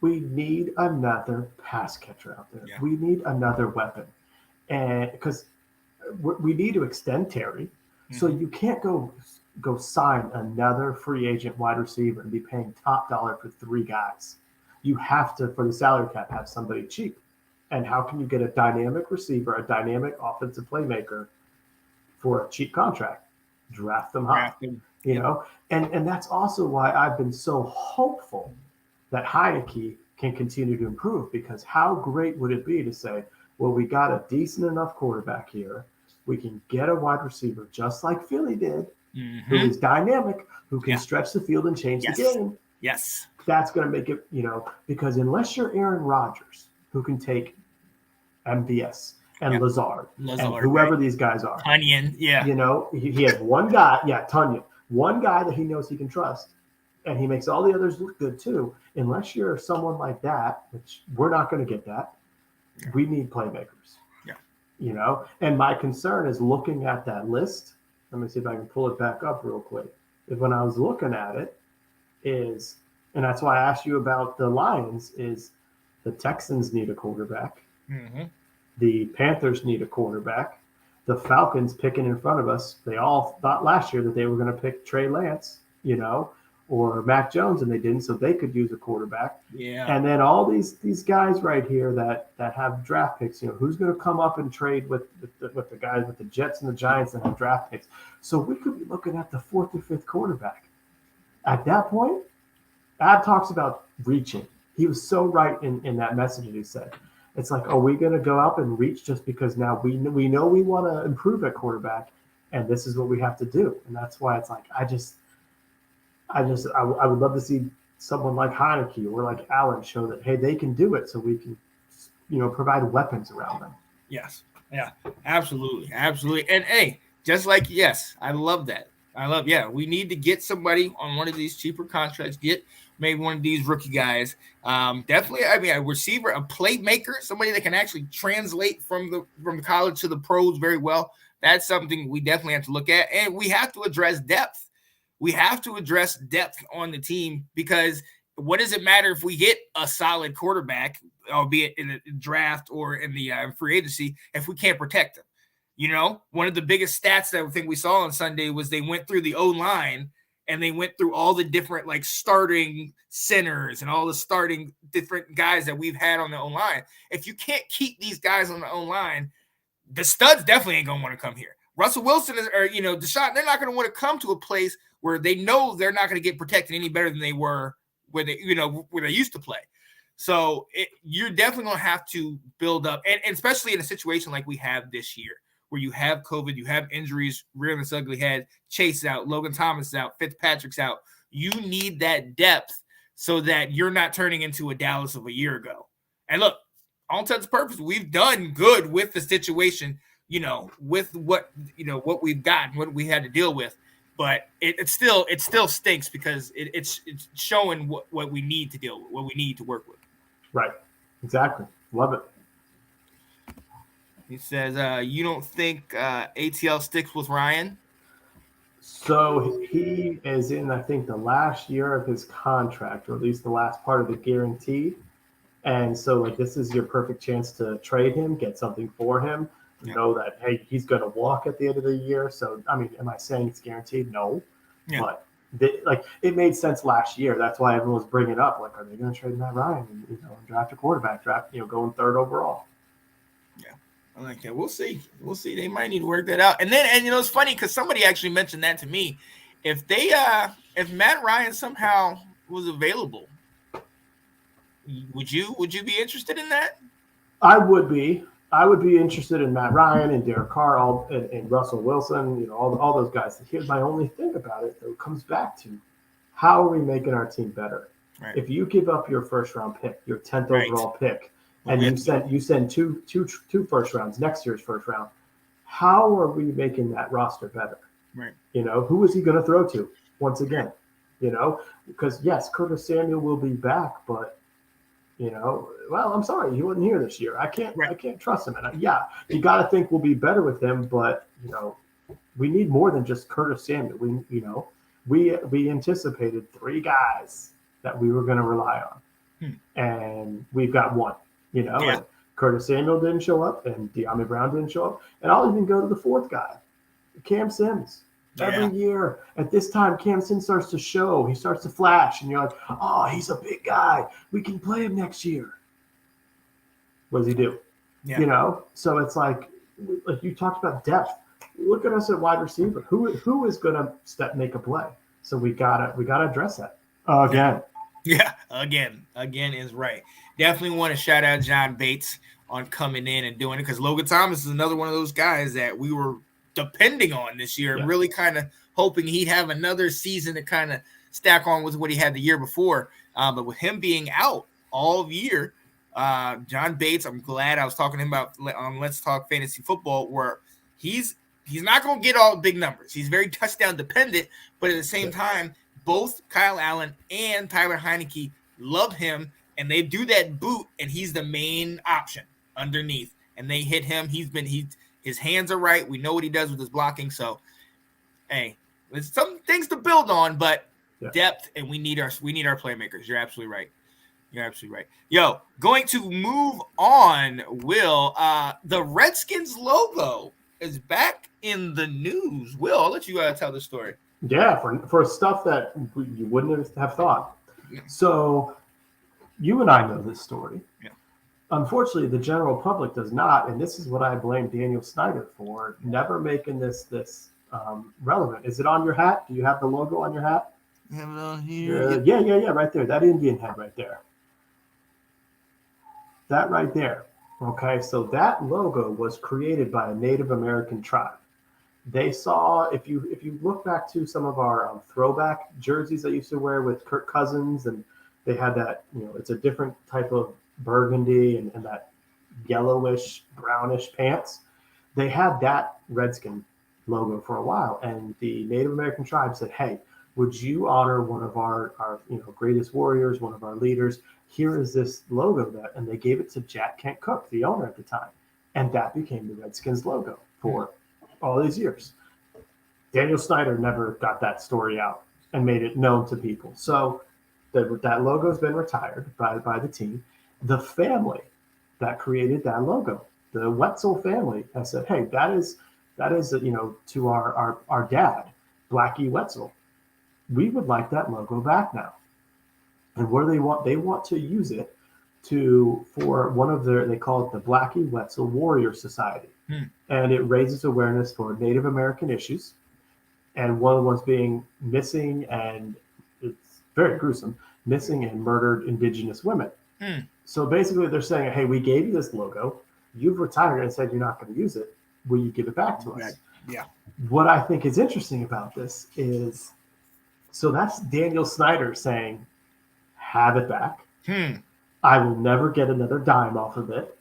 we need another pass catcher out there. Yeah. We need another weapon. And because we need to extend Terry. So you can't go sign another free agent wide receiver and be paying top dollar for 3 guys. You have to, for the salary cap, have somebody cheap. And how can you get a dynamic receiver, a dynamic offensive playmaker for a cheap contract? Draft them high, and that's also why I've been so hopeful that Heineke can continue to improve, because how great would it be to say, well, we got a decent enough quarterback here. We can get a wide receiver just like Philly did, who is dynamic, who can stretch the field and change the game. Yes. That's going to make it, because unless you're Aaron Rodgers, who can take MVS and Lazard and whoever these guys are. Tunyon, he has one guy, Tunyon, one guy that he knows he can trust, and he makes all the others look good too. Unless you're someone like that, which we're not going to get that, we need playmakers. And my concern is looking at that list. Let me see if I can pull it back up real quick. When I was looking at it, and that's why I asked you about the Lions, is the Texans need a quarterback. The Panthers need a quarterback. The Falcons picking in front of us, they all thought last year that they were going to pick Trey Lance, or Mac Jones, and they didn't, so they could use a quarterback. Yeah. And then all these guys right here that have draft picks, who's going to come up and trade with the guys with the Jets and the Giants that have draft picks? So we could be looking at the 4th or 5th quarterback. At that point, Ad talks about reaching. He was so right in that message that he said. It's like, are we going to go up and reach just because now we know we want to improve at quarterback, and this is what we have to do? And that's why it's like, I would love to see someone like Heineke or like Allen show that, hey, they can do it, so we can, provide weapons around them. Yes. Yeah, absolutely. Absolutely. And hey, just like, I love that. We need to get somebody on one of these cheaper contracts, get maybe one of these rookie guys. Definitely, a receiver, a playmaker, somebody that can actually translate from the college to the pros very well. That's something we definitely have to look at. And we have to address depth. We have to address depth on the team, because what does it matter if we get a solid quarterback, albeit in the draft or in the free agency, if we can't protect them? One of the biggest stats that I think we saw on Sunday was they went through the O-line and they went through all the different starting centers and all the starting different guys that we've had on the O-line. If you can't keep these guys on the O-line, the studs definitely ain't going to want to come here. Russell Wilson or Deshaun, they're not going to want to come to a place where they know they're not going to get protected any better than they were where they used to play. So you're definitely going to have to build up, and especially in a situation like we have this year, where you have COVID, you have injuries rearing its ugly head. Chase out, Logan Thomas is out, Fitzpatrick's out. You need that depth so that you're not turning into a Dallas of a year ago. And look, all intents and purposes, we've done good with the situation, with what we've gotten, what we had to deal with. But it still stinks, because it's showing what we need to deal with, what we need to work with. Right. Exactly. Love it. He says, you don't think ATL sticks with Ryan? So he is in, I think, the last year of his contract, or at least the last part of the guarantee. And so, like, this is your perfect chance to trade him, get something for him, know that, hey, he's going to walk at the end of the year. So, I mean, am I saying it's guaranteed? No. Yeah. But, it made sense last year. That's why everyone was bringing it up. Like, are they going to trade Matt Ryan and, draft a quarterback, going third overall? Yeah. I like that. We'll see. They might need to work that out. And it's funny because somebody actually mentioned that to me. If Matt Ryan somehow was available, would you be interested in that? I would be. I would be interested in Matt Ryan and Derek Carr and Russell Wilson, all those guys. Here's my only thing about it, though. It comes back to how are we making our team better? Right. If you give up your first round pick, your 10th overall pick, and you send two first rounds, next year's first round, how are we making that roster better? Right. Who is he going to throw to once again? Because yes, Curtis Samuel will be back, but well, I'm sorry, he wasn't here this year. I can't trust him. And you got to think we'll be better with him, but we need more than just Curtis Samuel. We anticipated 3 guys that we were going to rely on, and we've got one. And Curtis Samuel didn't show up, and De'Ami Brown didn't show up, and I'll even go to the 4th guy, Cam Sims. Every year at this time, Cam Sims starts to show. He starts to flash, and you're like, oh, he's a big guy. We can play him next year. What does he do? Yeah. So it's like you talked about depth. Look at us at wide receiver. Who is going to make a play? So we gotta address that again. Yeah, again is right. Definitely want to shout out John Bates on coming in and doing it, because Logan Thomas is another one of those guys that we were depending on this year and really kind of hoping he'd have another season to kind of stack on with what he had the year before. But with him being out all year, John Bates, I'm glad. I was talking to him about on Let's Talk Fantasy Football, where he's not going to get all big numbers. He's very touchdown dependent, but at the same time, both Kyle Allen and Tyler Heineke love him, and they do that boot, and he's the main option underneath. And they hit him. His hands are right. We know what he does with his blocking. So, hey, there's some things to build on, but depth, and we need our playmakers. You're absolutely right. Yo, going to move on, Will. The Redskins logo is back in the news. Will, I'll let you tell the story. Yeah, for stuff that you wouldn't have thought. Yeah. So you and I know this story. Yeah. Unfortunately, the general public does not, and this is what I blame Daniel Snyder for, never making this relevant. Is it on your hat? Do you have the logo on your hat? I have it on here. Yeah, right there. That Indian head right there. That right there. Okay, so that logo was created by a Native American tribe. They saw, if you look back to some of our throwback jerseys I used to wear with Kirk Cousins, and they had that, it's a different type of burgundy and that yellowish, brownish pants. They had that Redskin logo for a while, and the Native American tribe said, hey, would you honor one of our greatest warriors, one of our leaders? Here is this logo and they gave it to Jack Kent Cooke, the owner at the time. And that became the Redskins logo for all these years. Daniel Snyder never got that story out and made it known to people. So that logo has been retired by the team. The family that created that logo, the Wetzel family, has said, hey, that is to our dad, Blackie Wetzel. We would like that logo back now. And what do they want? They want to use it for one of they call it the Blackie Wetzel Warrior Society. And it raises awareness for Native American issues. And one of the ones being missing, and it's very gruesome, missing and murdered Indigenous women. So basically they're saying, hey, we gave you this logo. You've retired and said you're not going to use it. Will you give it back to us? Yeah. What I think is interesting about this is, so that's Daniel Snyder saying, have it back. I will never get another dime off of it.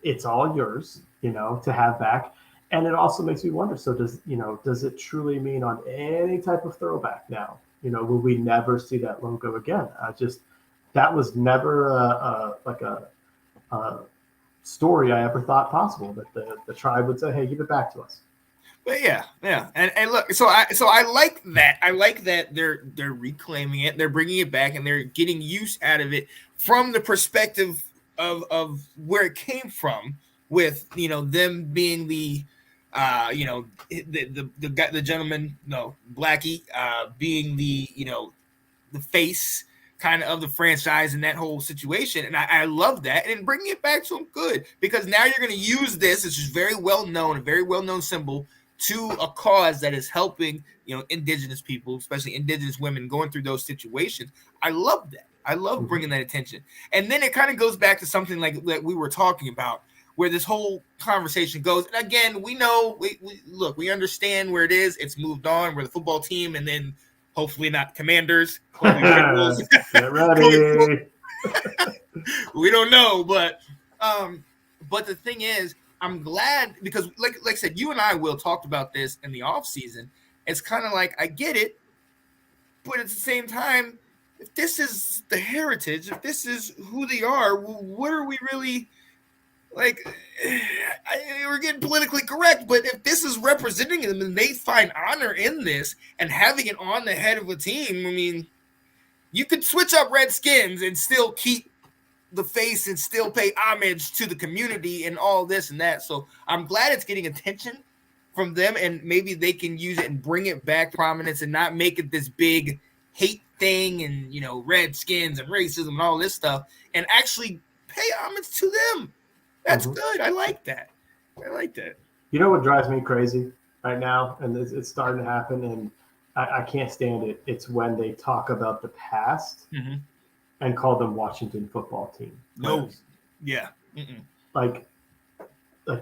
It's all yours, to have back. And it also makes me wonder, so does it truly mean on any type of throwback now? Will we never see that logo again? That was never a story I ever thought possible, that the tribe would say, hey, give it back to us. But yeah, and look, so I like that. I like that they're reclaiming it, they're bringing it back, and they're getting use out of it from the perspective of where it came from, with them being the the guy, the gentleman, no, Blackie, being the face kind of the franchise in that whole situation. And I love that. And bringing it back to him, good, because now you're going to use this, which is very well known, a very well known symbol, to a cause that is helping, indigenous people, especially indigenous women going through those situations. I love that. I love bringing that attention. And then it kind of goes back to something like that we were talking about, where this whole conversation goes. And again, we know, we understand where it is. It's moved on. We're the football team, and then hopefully not Commanders. Get ready. We don't know, but the thing is, I'm glad, because like I said, you and I will talked about this in the off season. It's kind of like, I get it, but at the same time, if this is the heritage, if this is who they are, what are we really like? We're getting politically correct, but if this is representing them and they find honor in this and having it on the head of a team, I mean, you could switch up Redskins and still keep the face and still pay homage to the community and all this and that. So I'm glad it's getting attention from them, and maybe they can use it and bring it back prominence and not make it this big hate thing and, Redskins and racism and all this stuff, and actually pay homage to them. That's good. I like that. You know what drives me crazy right now, and it's starting to happen, and I can't stand it. It's when they talk about the past and call them Washington football team. No. Yeah. Like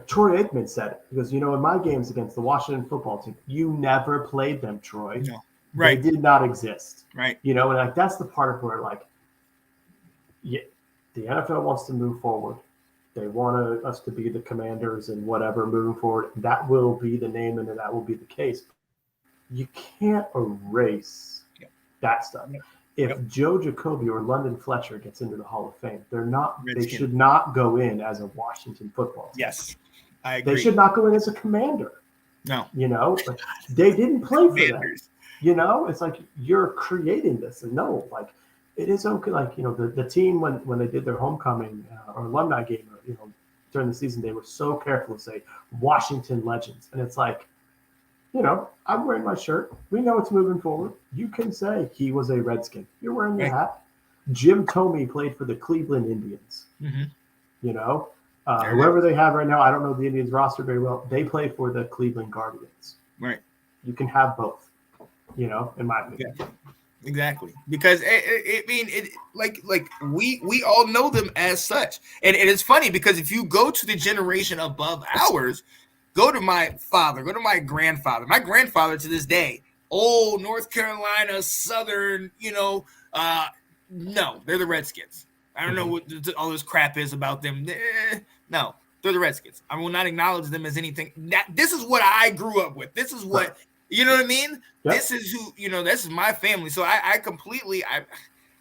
Troy Aikman said it. He goes, in my games against the Washington football team, you never played them, Troy. No. Right. They did not exist. Right. And that's the part of where the NFL wants to move forward. They want us to be the Commanders and whatever moving forward. That will be the name, and that will be the case. You can't erase that stuff. If Joe Jacoby or London Fletcher gets into the Hall of Fame, they should not go in as a Washington football team. Yes, I agree. They should not go in as a Commander. No. They didn't play for them. It's like, you're creating this. And no, it is okay. The team, when they did their homecoming or alumni game, during the season, they were so careful to say Washington Legends. And it's like, I'm wearing my shirt. We know it's moving forward. You can say he was a Redskin. You're wearing your hat. Jim Thome played for the Cleveland Indians. Whoever they have right now, I don't know the Indians roster very well. They play for the Cleveland Guardians. Right. You can have both, in my opinion. Yeah. Exactly, because we all know them as such, and it's funny because if you go to the generation above ours, go to my father, go to my grandfather. My grandfather to this day, old North Carolina Southern, no, they're the Redskins. I don't know what all this crap is about them. No, they're the Redskins. I will not acknowledge them as anything. This is what I grew up with. This is what. You know what I mean? Yep. This is who, this is my family. So I completely,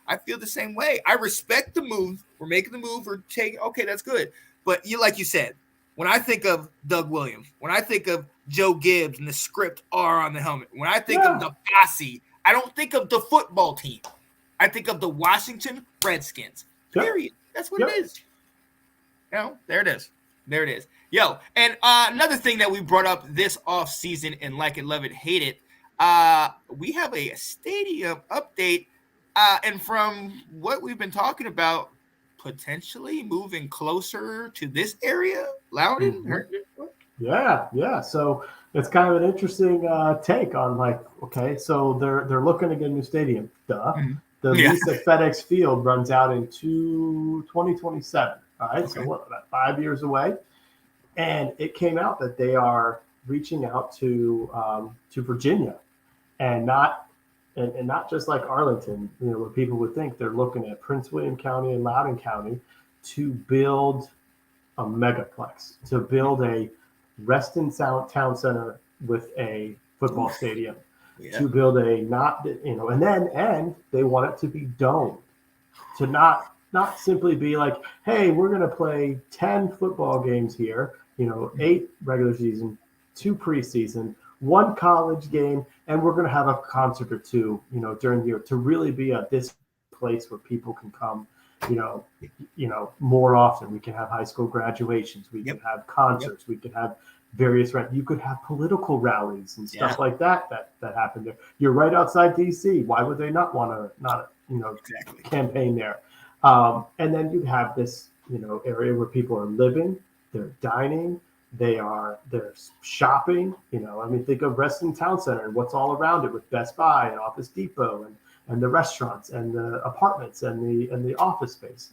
I feel the same way. I respect the move. We're making the move. We're taking, okay, that's good. But like you said, when I think of Doug Williams, when I think of Joe Gibbs and the script R on the helmet, when I think of the posse, I don't think of the football team. I think of the Washington Redskins. Period. That's what it is. There it is. There it is. Yo, and another thing that we brought up this off season and Like It, Love It, Hate It, we have a stadium update, and from what we've been talking about, potentially moving closer to this area, Loudon. Yeah. So it's kind of an interesting take on so they're looking to get a new stadium. Duh. The lease at FedEx Field runs out into 2027. All right, so about 5 years away. And it came out that they are reaching out to Virginia, and not just like Arlington, where people would think. They're looking at Prince William County and Loudoun County to build a megaplex, to build a Reston town center with a football stadium, to build and they want it to be domed, to not simply be like, hey, we're going to play 10 football games here, 8 regular season, 2 preseason, 1 college game, and we're going to have a concert or 2, during the year to really be this place where people can come, more often. We can have high school graduations. We can have concerts. We can have various, you could have political rallies and stuff like that happen there. You're right outside DC. Why would they not want to campaign there? And then you have this, area where people are living, they're dining, they're shopping. Think of Reston Town Center and what's all around it with Best Buy and Office Depot and the restaurants and the apartments and the office space.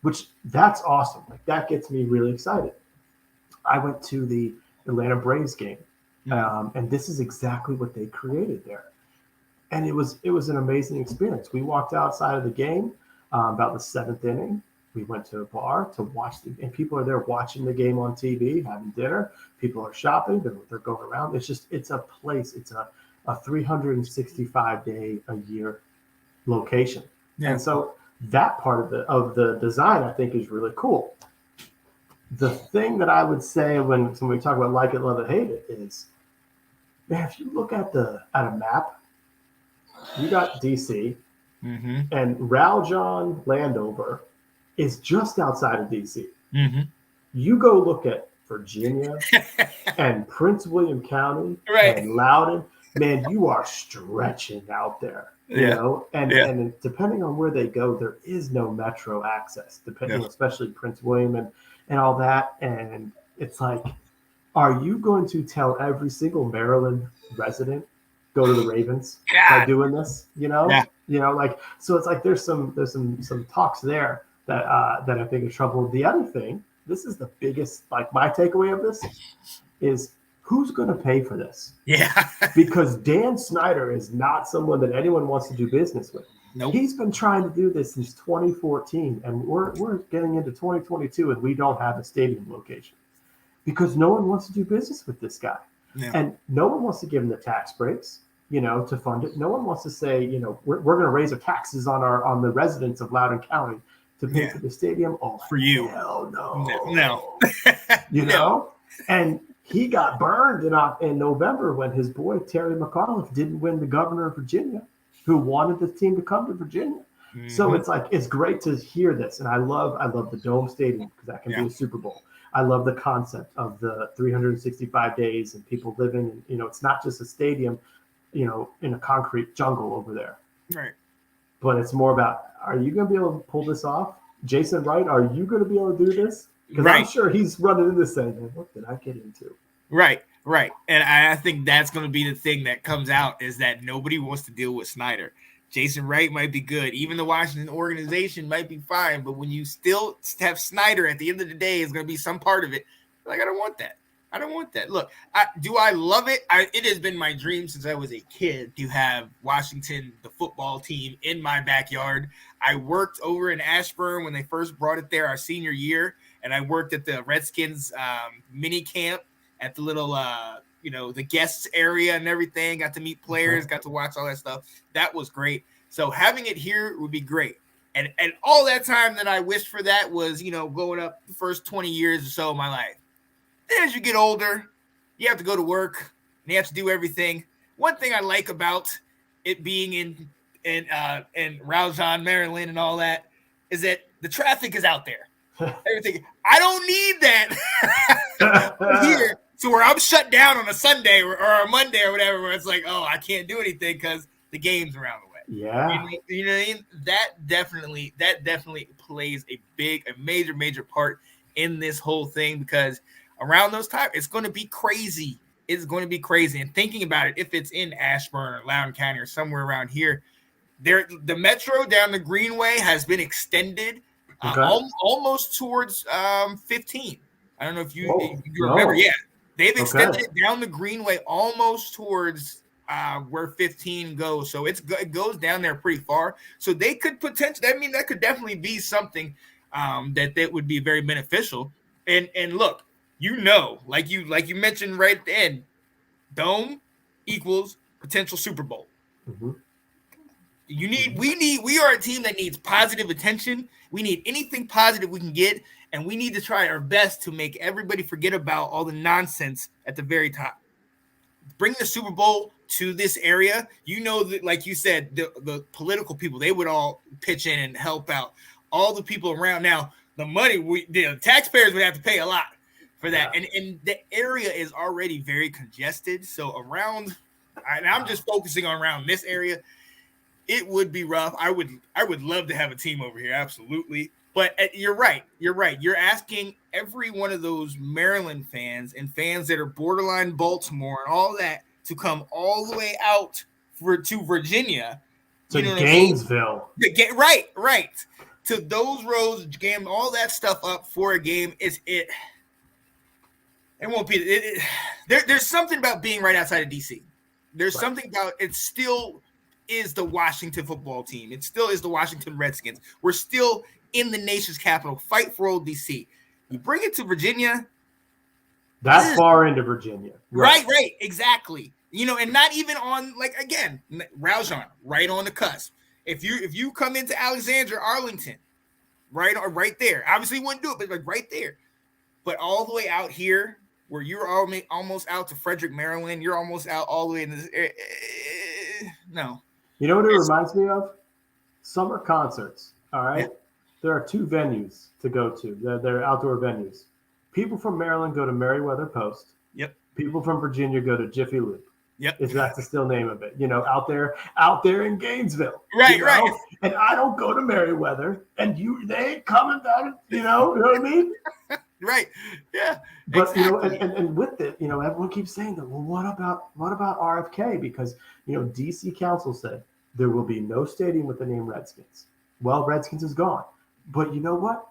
Which that's awesome. Like that gets me really excited. I went to the Atlanta Braves game, and this is exactly what they created there. And it was an amazing experience. We walked outside of the game about the 7th inning. We went to a bar to watch and people are there watching the game on TV, having dinner. People are shopping. They're going around. It's a place. It's a 365-day a year location. Yeah. And so that part of the design, I think, is really cool. The thing that I would say when we talk about like it, love it, hate it is, man, if you look at a map, you got DC, and Raljon Landover is just outside of DC. You go look at Virginia and Prince William County and Loudoun, man, you are stretching out there. And depending on where they go, there is no metro access, especially Prince William and all that. And it's like, are you going to tell every single Maryland resident go to the Ravens by doing this? So it's like there's some talks there that I think is trouble. The other thing, this is the biggest, like my takeaway of this is who's going to pay for this? Yeah, because Dan Snyder is not someone that anyone wants to do business with. Nope. He's been trying to do this since 2014, and we're getting into 2022, and we don't have a stadium location because no one wants to do business with this guy, and no one wants to give him the tax breaks, to fund it. No one wants to say, we're going to raise our taxes on the residents of Loudoun County to pay for the stadium. Oh, for you? Hell no. And he got burned in November when his boy Terry McAuliffe didn't win the governor of Virginia, who wanted the team to come to Virginia. So it's like, it's great to hear this. And I love the Dome Stadium because that can be a Super Bowl. I love the concept of the 365 days and people living, and, it's not just a stadium, in a concrete jungle over there. Right. But it's more about, are you going to be able to pull this off? Jason Wright, are you going to be able to do this? Because I'm sure he's running into this saying, what did I get into? Right. And I think that's going to be the thing that comes out is that nobody wants to deal with Snyder. Jason Wright might be good. Even the Washington organization might be fine. But when you still have Snyder at the end of the day, is going to be some part of it. Like, I don't want that. Look, do I love it? It has been my dream since I was a kid to have Washington, the football team, in my backyard. I worked over in Ashburn when they first brought it there our senior year. And I worked at the Redskins mini camp at the little, the guests area and everything. Got to meet players, got to watch all that stuff. That was great. So having it here would be great. And all that time that I wished for that was, going up the first 20 years or so of my life. Then as you get older, you have to go to work and you have to do everything. One thing I like about it being in Raljon, Maryland and all that is that the traffic is out there. Everything. I don't need that here to where I'm shut down on a Sunday or a Monday or whatever, where it's like, oh, I can't do anything because the game's around the way. Yeah. You know what I mean? That definitely plays a major part in this whole thing because around those times, it's going to be crazy. It's going to be crazy. And thinking about it, if it's in Ashburn or Loudoun County or somewhere around here, the metro down the Greenway has been extended almost towards 15. I don't know if you remember. Yeah, they've extended it down the Greenway almost towards where 15 goes. So it goes down there pretty far. So they could potentially. I mean, that could definitely be something that would be very beneficial. And look, like you mentioned right at the end, Dome equals potential Super Bowl. Mm-hmm. We are a team that needs positive attention. We need anything positive we can get. and we need to try our best to make everybody forget about all the nonsense at the very top. Bring the Super Bowl to this area. You know that, like you said, the political people, they would all pitch in and help out. All the people around. Now, the money, the taxpayers would have to pay a lot for that. Yeah. And the area is already very congested. So around, and I'm just focusing on around this area, it would be rough. I would love to have a team over here. Absolutely. But you're right. You're asking every one of those Maryland fans and fans that are borderline Baltimore and all that to come all the way out to Virginia. To Gainesville. Right. To those roads, game all that stuff up for a game. It won't be. There's something about being right outside of DC. There's something about it. Still is the Washington football team. It still is the Washington Redskins. We're still in the nation's capital. Fight for old DC. You bring it to Virginia. That far into Virginia. Right, exactly. And not even on, like, again, Raljon, right on the cusp. If you come into Alexandria, Arlington, right there. Obviously, you wouldn't do it, but like right there. But all the way out here, where you're almost out to Frederick, Maryland, you're almost out all the way in this area. No. You know what it reminds me of? Summer concerts. All right. Yeah. There are 2 venues to go to. They're outdoor venues. People from Maryland go to Meriwether Post. Yep. People from Virginia go to Jiffy Lube. Yep. If that's the still name of it. Out there in Gainesville. Right. And I don't go to Meriwether, and they ain't coming down. You know what I mean? Right. Yeah. But exactly. And with it, everyone keeps saying that. Well, what about RFK? Because DC Council said there will be no stadium with the name Redskins. Well, Redskins is gone. But you know what?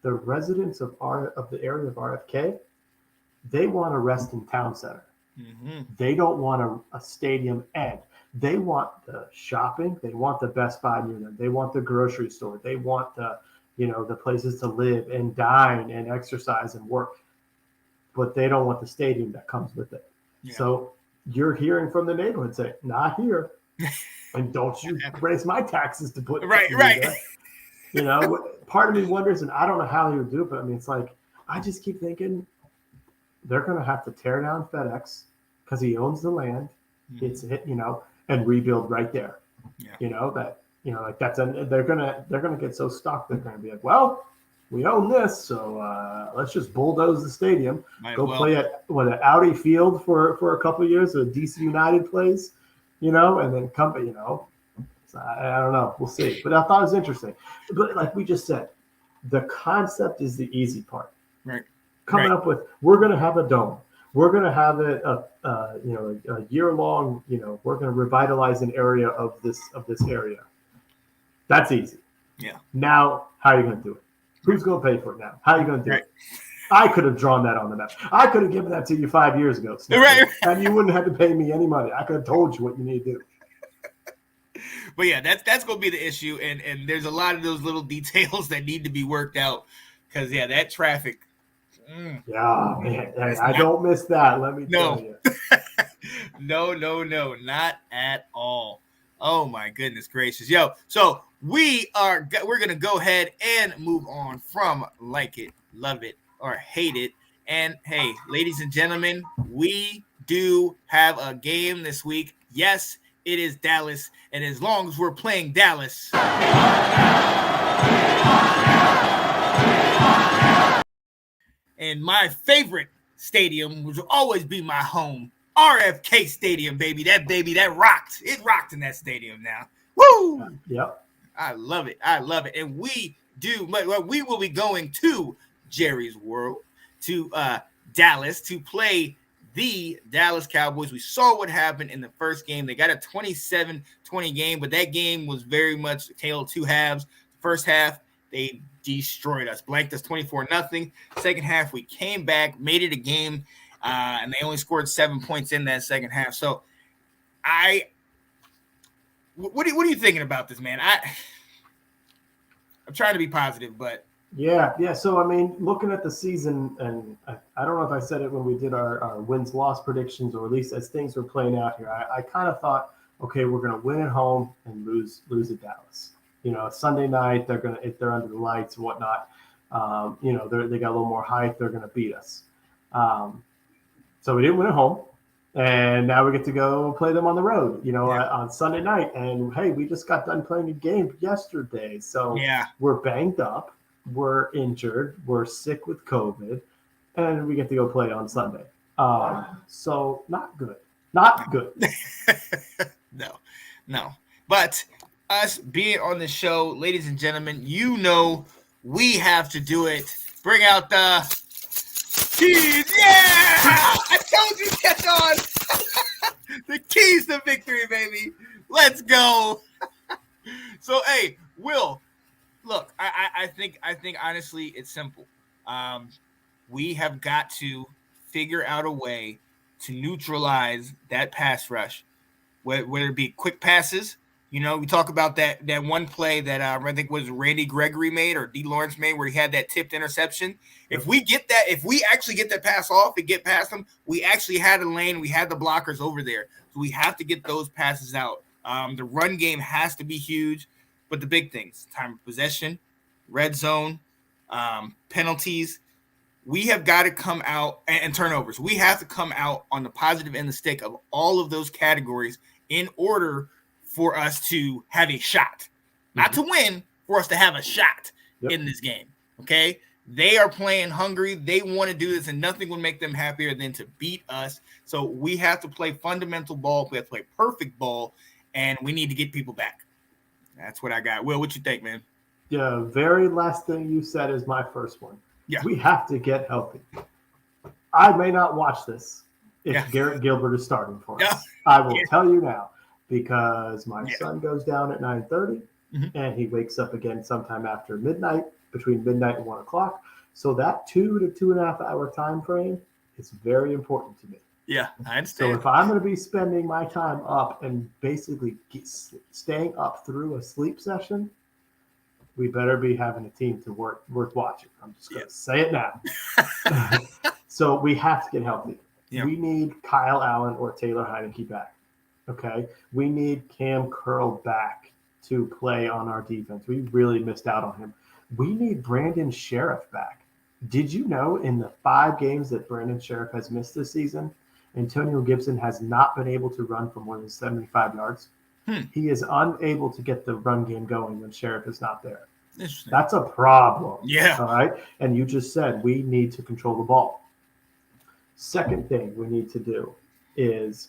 The residents of the area of RFK, they want a Reston Town Center. Mm-hmm. They don't want a stadium end. They want the shopping. They want the Best Buy near them. They want the grocery store. They want the places to live and dine and exercise and work. But they don't want the stadium that comes with it. Yeah. So you're hearing from the neighborhood say, not here. And don't you raise my taxes to put right. Part of me wonders, and I don't know how he would do it, but I mean, it's like, I just keep thinking they're going to have to tear down FedEx because he owns the land. Mm-hmm. It's and rebuild right there. Yeah. They're gonna get so stuck they're gonna be like, well, we own this, so let's just bulldoze the stadium. Play at an Audi Field for a couple of years, a DC United plays, and then come, I don't know. We'll see. But I thought it was interesting. But like we just said, the concept is the easy part. Right. Coming up with, we're going to have a dome. We're going to have it a year long. We're going to revitalize an area of this area. That's easy. Yeah. Now, how are you going to do it? Who's going to pay for it now? How are you going to do it? I could have drawn that on the map. I could have given that to you 5 years ago. Right. And you wouldn't have to pay me any money. I could have told you what you need to do. But yeah, that's going to be the issue, and there's a lot of those little details that need to be worked out because that traffic. Yeah, man, I don't miss that. Let me tell you. No, not at all. Oh my goodness gracious, So we're gonna go ahead and move on from Like It, Love It, or Hate It. And hey, ladies and gentlemen, we do have a game this week. Yes. It is Dallas, and as long as we're playing Dallas, and my favorite stadium will always be my home, RFK Stadium, baby. That rocked. It rocked in that stadium now. Woo! Yep. I love it. And we will be going to Jerry's World, to Dallas, to play the Dallas Cowboys. We saw what happened in the first game. They got a 27-20 game, but that game was very much a tale of two halves. First half, they destroyed us, blanked us 24-0. Second half, we came back, made it a game, and they only scored 7 points in that second half. So, what are you thinking about this, man? I'm trying to be positive, but yeah. So I mean, looking at the season, and I don't know if I said it when we did our wins-loss predictions, or at least as things were playing out here, I kind of thought, okay, we're going to win at home and lose at Dallas. Sunday night if they're under the lights and whatnot. They got a little more height. They're going to beat us. So we didn't win at home. And now we get to go play them on the road, on Sunday night. And, hey, we just got done playing a game yesterday. So we're banged up. We're injured. We're sick with COVID. And we get to go play on Sunday. So not good. Not good. No. But us being on the show, ladies and gentlemen, we have to do it. Bring out the keys. Yeah! I told you, catch on. The keys to victory, baby. Let's go. So, hey, Will, look, I think honestly it's simple. We have got to figure out a way to neutralize that pass rush, whether it be quick passes. We talk about that one play that I think was Randy Gregory made or D. Lawrence made where he had that tipped interception. If we actually get that pass off and get past them, we actually had a lane. We had the blockers over there. So we have to get those passes out. The run game has to be huge. But the big things, time of possession, red zone, penalties, we have got to come out, and turnovers. We have to come out on the positive end of the stick of all of those categories in order for us to have a shot. Not to win, for us to have a shot in this game. Okay? They are playing hungry. They want to do this, and nothing would make them happier than to beat us. So we have to play fundamental ball. We have to play perfect ball, and we need to get people back. That's what I got. Will, what you think, man? The very last thing you said is my first one. Yeah. We have to get healthy. I may not watch this if Garrett Gilbert is starting for us. I will tell you now, because my son goes down at 9:30 and he wakes up again sometime after midnight, between midnight and 1 o'clock. So that 2 to 2.5 hour time frame is very important to me. Yeah, I understand. So if I'm going to be spending my time up and basically staying up through a sleep session, we better be having a team worth watching. I'm just going to say it now. So we have to get healthy. Yeah. We need Kyle Allen or Taylor Heineke back. Okay? We need Cam Curl back to play on our defense. We really missed out on him. We need Brandon Sheriff back. Did you know in the 5 games that Brandon Sheriff has missed this season, Antonio Gibson has not been able to run for more than 75 yards? He is unable to get the run game going when Sheriff is not there. That's a problem. Yeah. All right. And you just said we need to control the ball. Second thing we need to do is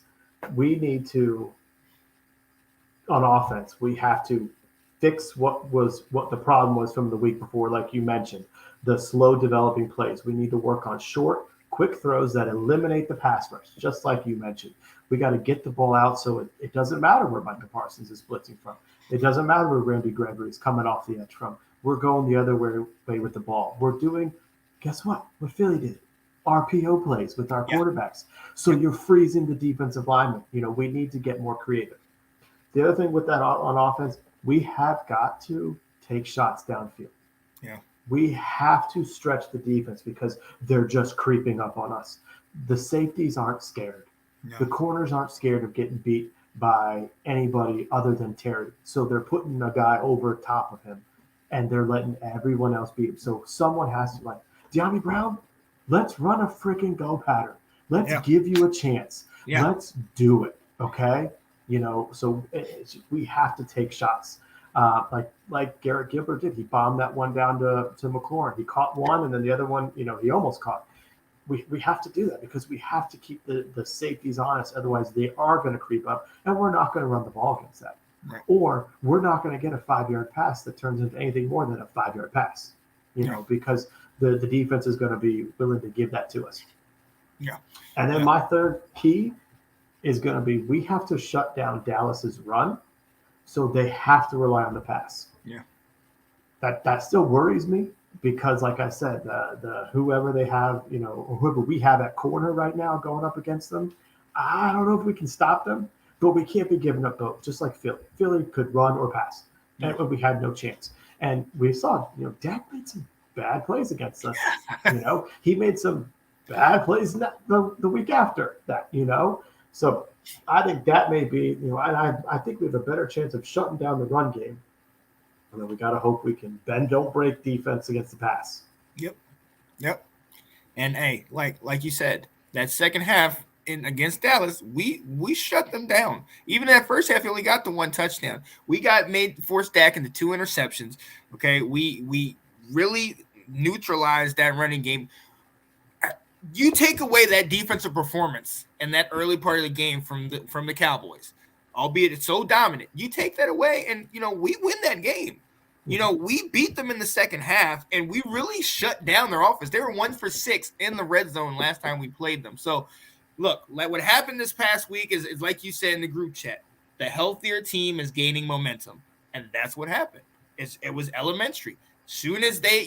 we need to, on offense, we have to fix what the problem was from the week before, like you mentioned, the slow developing plays. We need to work on short, quick throws that eliminate the pass rush, just like you mentioned. We got to get the ball out so it doesn't matter where Micah Parsons is blitzing from. It doesn't matter where Randy Gregory is coming off the edge from. We're going the other way with the ball. We're doing, guess what Philly did? RPO plays with our quarterbacks. So you're freezing the defensive linemen. We need to get more creative. The other thing with that on offense, we have got to take shots downfield. Yeah. We have to stretch the defense because they're just creeping up on us. The safeties aren't scared. No. The corners aren't scared of getting beat by anybody other than Terry. So they're putting a guy over top of him, and they're letting everyone else beat him. So someone has to, like, De'Ami Brown, let's run a freaking go pattern. Let's give you a chance. Yeah. Let's do it, okay? So we have to take shots. Like Garrett Gilbert did. He bombed that one down to McLaurin. He caught one, and then the other one, he almost caught. We have to do that because we have to keep the safeties honest. Otherwise, they are going to creep up, and we're not going to run the ball against that. Right. Or we're not going to get a 5-yard pass that turns into anything more than a 5-yard pass, because the defense is going to be willing to give that to us. Yeah. And then my third key is going to be we have to shut down Dallas's run, so they have to rely on the pass. Yeah. That still worries me because, like I said, the whoever they have, or whoever we have at corner right now going up against them, I don't know if we can stop them, but we can't be giving up both, just like Philly. Philly could run or pass, and we had no chance. And we saw, Dak made some bad plays against us. He made some bad plays the week after that, So I think that may be, I think we have a better chance of shutting down the run game. And then we got to hope we can bend, don't break defense against the pass. Yep. And hey, like you said, that second half against Dallas, we shut them down. Even that first half, he only got the one touchdown. We got forced Dak into 2 interceptions. Okay, we really neutralized that running game. You take away that defensive performance in that early part of the game from the Cowboys, albeit it's so dominant. You take that away, and we win that game. We beat them in the second half, and we really shut down their offense. They were 1 for 6 in the red zone last time we played them. So, look, what happened this past week is like you said in the group chat, the healthier team is gaining momentum, and that's what happened. It was elementary. Soon as they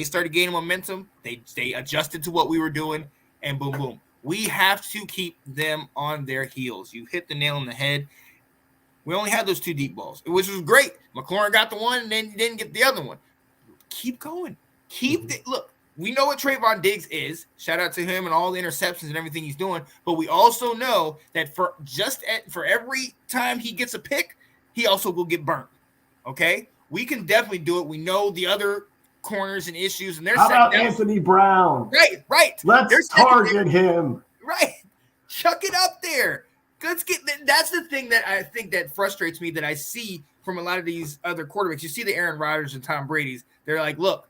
started gaining momentum, they adjusted to what we were doing, and boom, boom. We have to keep them on their heels. You hit the nail on the head. We only had those 2 deep balls, which was great. McLaurin got the one, and then he didn't get the other one. Keep going. Look, we know what Trayvon Diggs is. Shout out to him and all the interceptions and everything he's doing. But we also know that for every time he gets a pick, he also will get burnt. Okay? We can definitely do it. We know the other corners and issues, and they're how about Anthony Brown? Right. Let's target him. Right. Chuck it up there. That's the thing that I think that frustrates me that I see from a lot of these other quarterbacks. You see the Aaron Rodgers and Tom Brady's. They're like, look,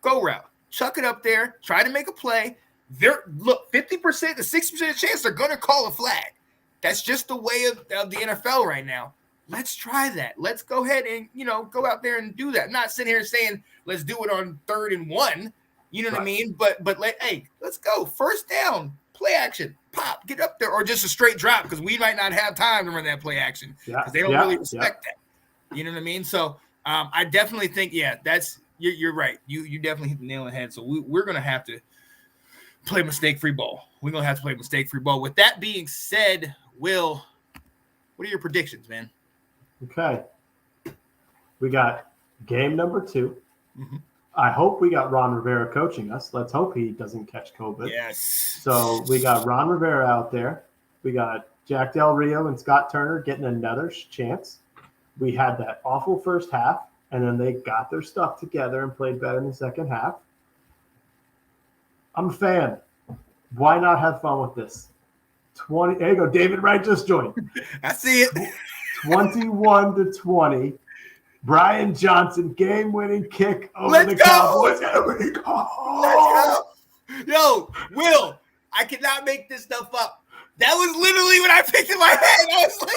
go route. Chuck it up there. Try to make a play. 50% to 60% chance they're going to call a flag. That's just the way of the NFL right now. Let's try that. Let's go ahead and, go out there and do that. I'm not sitting here saying let's do it on 3rd and 1. You know what I mean? But let's go. First down, play action, pop, get up there, or just a straight drop because we might not have time to run that play action because they don't really respect that. You know what I mean? So I definitely think, you're right. You definitely hit the nail on the head. So we're going to have to play mistake-free ball. We're going to have to play mistake-free ball. With that being said, Will, what are your predictions, man? Okay. We got game number 2. Mm-hmm. I hope we got Ron Rivera coaching us. Let's hope he doesn't catch COVID. Yes. So we got Ron Rivera out there. We got Jack Del Rio and Scott Turner getting another chance. We had that awful first half, and then they got their stuff together and played better in the second half. I'm a fan. Why not have fun with this? There you go. David Wright just joined. I see it. 21-20. Brian Johnson, game-winning kick over the Cowboys. Let's go. Yo, Will, I cannot make this stuff up. That was literally what I picked in my head. I was like,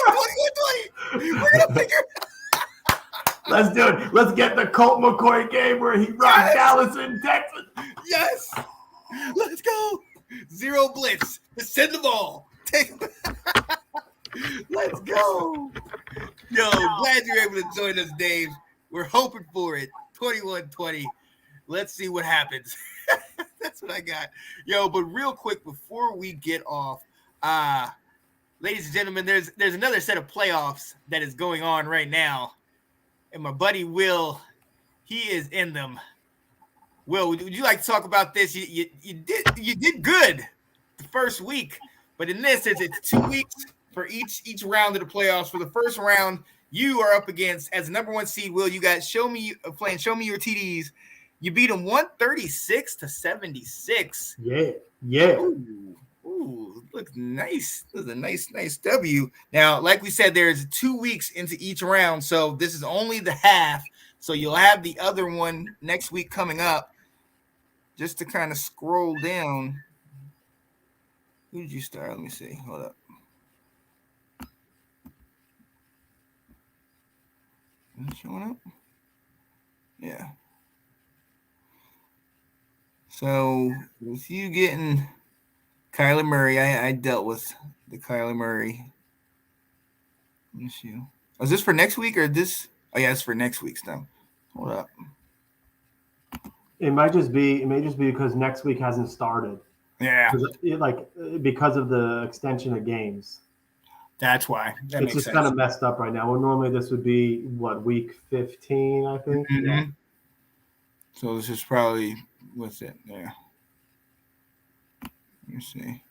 21-20. We're going to figure it out. Let's do it. Let's get the Colt McCoy game where he rocked Dallas in Texas. Yes. Let's go. 0 blitz. Let's send the ball. Let's go. Yo, glad you're able to join us, Dave. We're hoping for it. 21-20. Let's see what happens. That's what I got. Yo, but real quick before we get off, ladies and gentlemen, there's another set of playoffs that is going on right now. And my buddy Will, he is in them. Will, would you like to talk about this? You did good the first week, but in this, it's 2 weeks for each round of the playoffs. For the first round, you are up against, as the number 1 seed, Will, you got Show Me Your TDs. You beat them 136-76. Yeah. Ooh, looks nice. This is a nice W. Now, like we said, there's 2 weeks into each round, so this is only the half. So you'll have the other one next week coming up. Just to kind of scroll down. Who did you start? Let me see. Hold up. Is it showing up? Yeah. So with you getting Kyler Murray, I dealt with the Kyler Murray issue. Is this for next week or this? Oh yeah, it's for next week's stuff. Hold up. It may just be because next week hasn't started. Yeah. Because of the extension of games. That's why. It's just kind of messed up right now. Well, normally this would be week 15, I think. Mm-hmm. Yeah. So this is probably with it there. Let me see.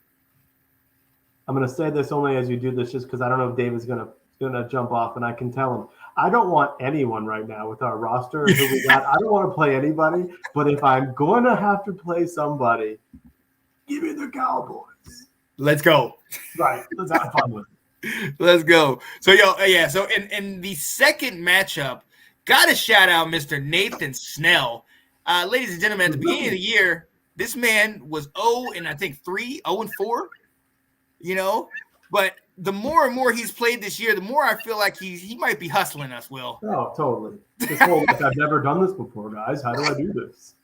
I'm going to say this only as you do this, just because I don't know if David's going to gonna jump off, and I can tell him I don't want anyone right now with our roster who we got. I don't want to play anybody, but if I'm going to have to play somebody, give me the Cowboys. Let's go. Right. Let's have fun with it. Let's go. So, so in the second matchup, got to shout out Mr. Nathan Snell. Ladies and gentlemen, at the beginning of the year, this man was 0 and I think 3, 0 and 4, but the more and more he's played this year, the more I feel like he might be hustling us, Will. Oh, totally. This whole, I've never done this before, guys. How do I do this?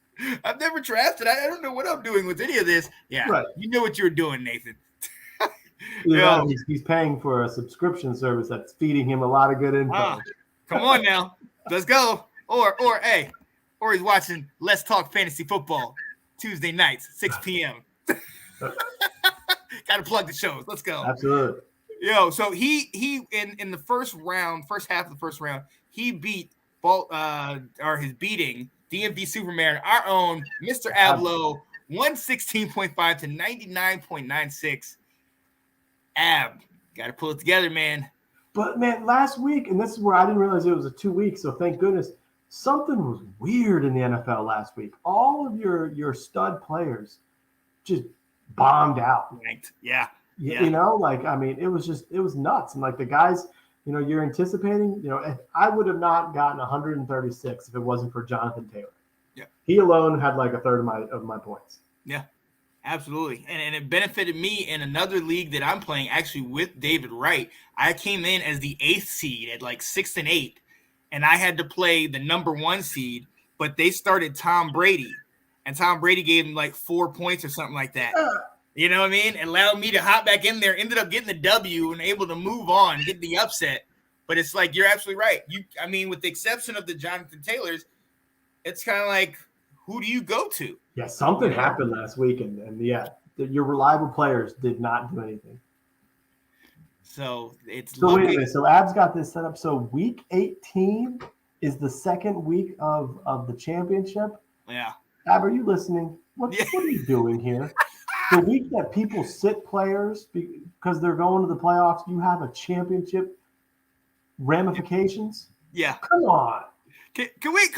I've never drafted. I don't know what I'm doing with any of this. Yeah, right. You know what you're doing, Nathan. He's paying for a subscription service that's feeding him a lot of good info. Come on now. Let's go. Or he's watching Let's Talk Fantasy Football Tuesday nights, 6 p.m. Got to plug the shows. Let's go. Absolutely. So he in the first half of the first round, he beat he's beating DMV Superman, our own Mr. Abloh, 116.5 to 99.96. Ab, got to pull it together, man. But man, last week, and this is where I didn't realize it was a 2 weeks, so thank goodness. Something was weird in the NFL last week. All of your stud players just bombed out. Right. Yeah. It was nuts. And like the guys, you're anticipating, I would have not gotten 136 if it wasn't for Jonathan Taylor. Yeah. He alone had like a third of my points. Yeah, absolutely. And it benefited me in another league that I'm playing actually with David Wright. I came in as the 8th seed at like 6 and 8, and I had to play the number 1 seed, but they started Tom Brady, and Tom Brady gave him like 4 points or something like that. You know what I mean? It allowed me to hop back in there, ended up getting the W and able to move on, get the upset. But it's like, you're absolutely right. With the exception of the Jonathan Taylors, it's kind of like, who do you go to? Yeah, something happened last week, and your reliable players did not do anything. So it's wait a minute. So Ab's got this set up. So week 18 is the second week of the championship. Yeah. Ab, are you listening? What are you doing here? The week that people sit players because they're going to the playoffs, you have a championship ramifications? Yeah. Come on. Can we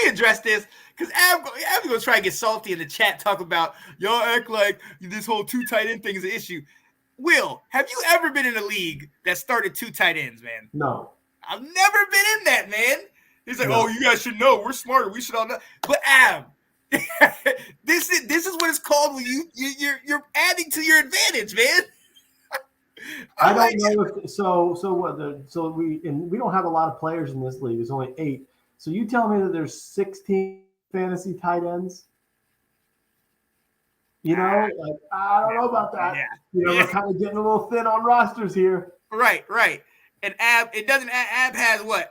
address this? Because Ab's going to try to get salty in the chat, talk about, y'all act like this whole 2 tight end thing is an issue. Will, have you ever been in a league that started 2 tight ends, man? No. I've never been in that, man. He's like, oh, you guys should know. We're smarter. We should all know. But Ab, this is what it's called when you're adding to your advantage, man. I don't know we don't have a lot of players in this league. There's only 8. So you tell me that there's 16 fantasy tight ends? I don't know about that. Yeah. We're kind of getting a little thin on rosters here. Right. And Ab has what?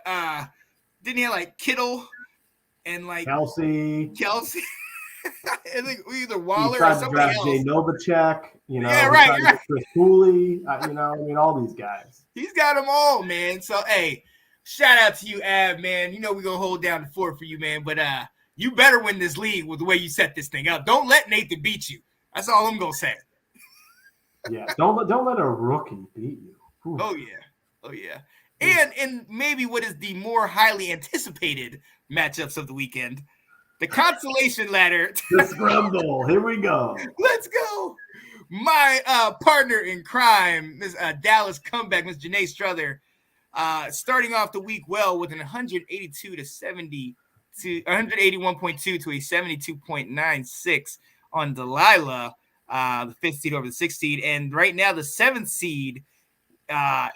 Didn't he have like Kittle and like Kelsey? I think either Waller or somebody else. Jay Novacek, right. Chris Cooley, all these guys. He's got them all, man. So, hey, shout out to you, Ab, man. We're going to hold down the fort for you, man. But you better win this league with the way you set this thing up. Don't let Nathan beat you. That's all I'm going to say. Yeah, don't let a rookie beat you. Ooh. Oh, yeah. And maybe what is the more highly anticipated matchups of the weekend, the consolation ladder. The scramble. Here we go. Let's go. My partner in crime, Miss Dallas comeback, Miss Janae Struther, starting off the week well with an 181.2 to a 72.96 on Delilah, the 5th seed over the 6th seed. And right now the 7th seed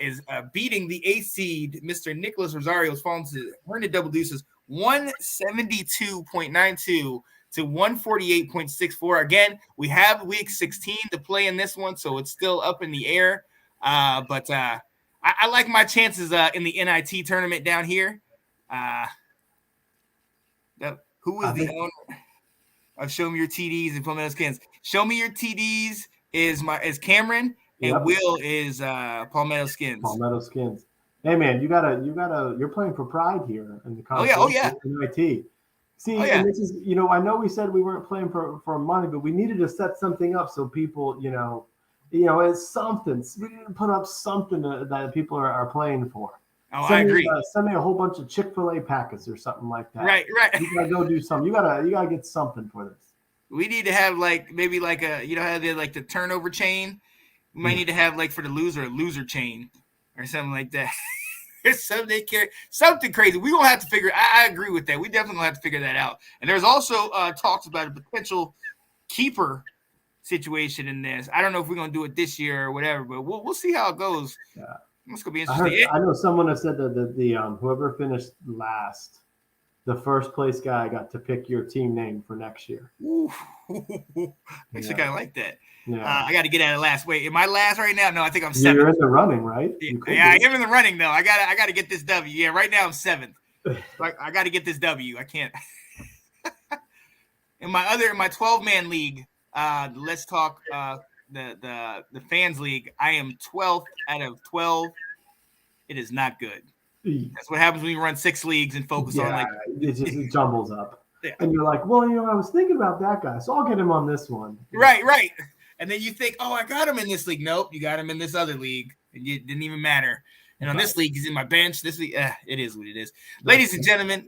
is beating the 8th seed. Mr. Nicholas Rosario is falling to earning double deuces, 172.92 to 148.64. Again, we have week 16 to play in this one, so it's still up in the air. But I like my chances in the NIT tournament down here. Who is the owner of Show Me Your TDs and Palmetto Skins? Show Me Your TDs is Cameron, and Will is Palmetto Skins. Palmetto Skins. Hey man, you're playing for pride here in the conference. Oh yeah. NIT. See, and this is, I know we said we weren't playing for money, but we needed to set something up so people, It's something. We need to put up something that people are playing for. Oh, I agree. Send me a whole bunch of Chick-fil-A packets or something like that. Right. You gotta go do something. You gotta get something for this. We need to have maybe how they the turnover chain. We might need to have for the loser a loser chain or something like that. Something crazy. We gonna have to figure. I agree with that. We definitely gonna have to figure that out. And there's also talks about a potential keeper situation in this. I don't know if we're gonna do it this year or whatever, but we'll see how it goes. Yeah. It's gonna be interesting. I know someone has said that the whoever finished last, the first place guy got to pick your team name for next year. Ooh. Makes a guy like that. Yeah. I got to get out of last. Wait, am I last right now? No, I think I'm seventh. You're in the running, right? Yeah, I am in the running though. I got to get this W. Yeah, right now I'm seventh. I got to get this W. I can't. in my 12-man league, let's talk the fans league. I am 12th out of 12. It is not good. That's what happens when you run 6 leagues and focus on it jumbles up. Yeah. And you're like, well, I was thinking about that guy, so I'll get him on this one. Right. And then you think, oh, I got him in this league. Nope, you got him in this other league. And it didn't even matter. And on this league, he's in my bench. This league, it is what it is. Ladies and gentlemen,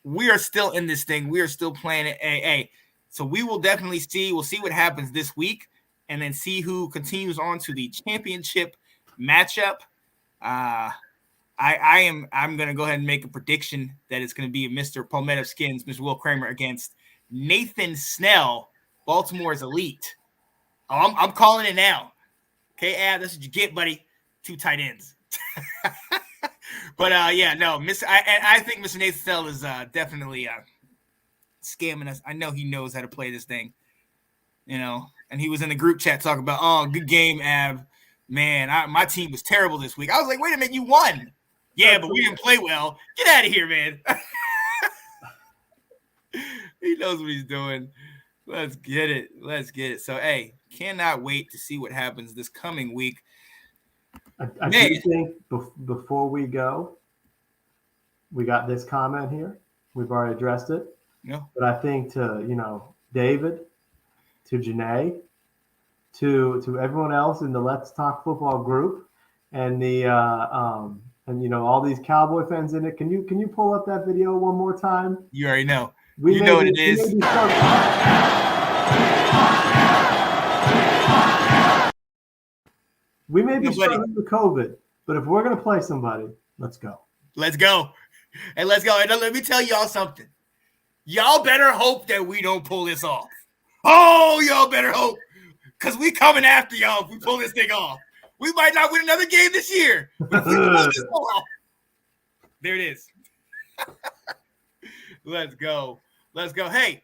we are still in this thing. We are still playing it AA. So we will definitely see. We'll see what happens this week and then see who continues on to the championship matchup. I'm going to go ahead and make a prediction that it's going to be Mr. Palmetto Skins, Mr. Will Kramer against Nathan Snell, Baltimore's elite. Oh, I'm calling it now. Okay, Ab, that's what you get, buddy. 2 tight ends. But I think Mr. Nathan Snell is definitely scamming us. I know he knows how to play this thing, and he was in the group chat talking about, oh, good game, Ab. Man, my team was terrible this week. I was like, wait a minute, you won. Yeah, but we didn't play well. Get out of here, man. He knows what he's doing. Let's get it. So, hey, cannot wait to see what happens this coming week. I do think before we go, we got this comment here. We've already addressed it. Yeah. But I think to, David, to Janae, to everyone else in the Let's Talk Football group and the all these Cowboy fans in it. Can you pull up that video one more time? You already know. You know what it is. We may be struggling with COVID, but if we're gonna play somebody, let's go. Let's go. And let's go. And let me tell y'all something. Y'all better hope that we don't pull this off. Oh, y'all better hope. Because we coming after y'all if we pull this thing off. We might not win another game this year. But if we pull this off, there it is. Let's go. Hey,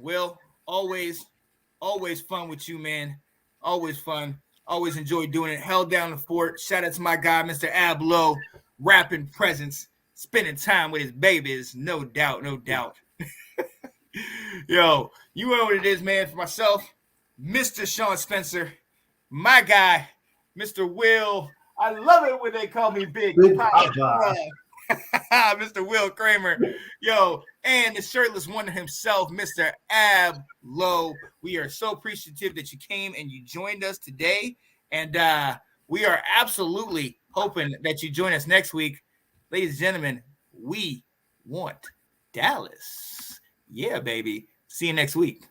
Will, always fun with you, man. Always fun. Always enjoy doing it. Held down the fort. Shout out to my guy, Mr. Ab Low, rapping presence, spending time with his babies. No doubt. You know what it is, man. For myself, Mr. Sean Spencer, my guy, Mr. Will. I love it when they call me Big Papa. Mr. Will Kramer, and the shirtless wonder himself, Mr. Ab Low. We are so appreciative that you came and you joined us today, and we are absolutely hoping that you join us next week. Ladies and gentlemen, we want Dallas. Yeah, baby. See you next week.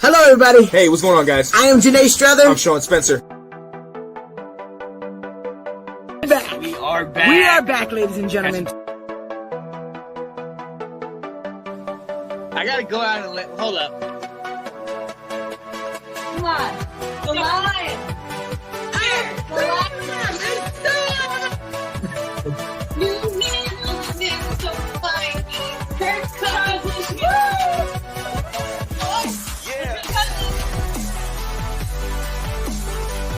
Hello, everybody. Hey, what's going on, guys? I am Janae Strother. I'm Sean Spencer. We are back, ladies and gentlemen. I gotta go out and hold up. Come on. The Lions.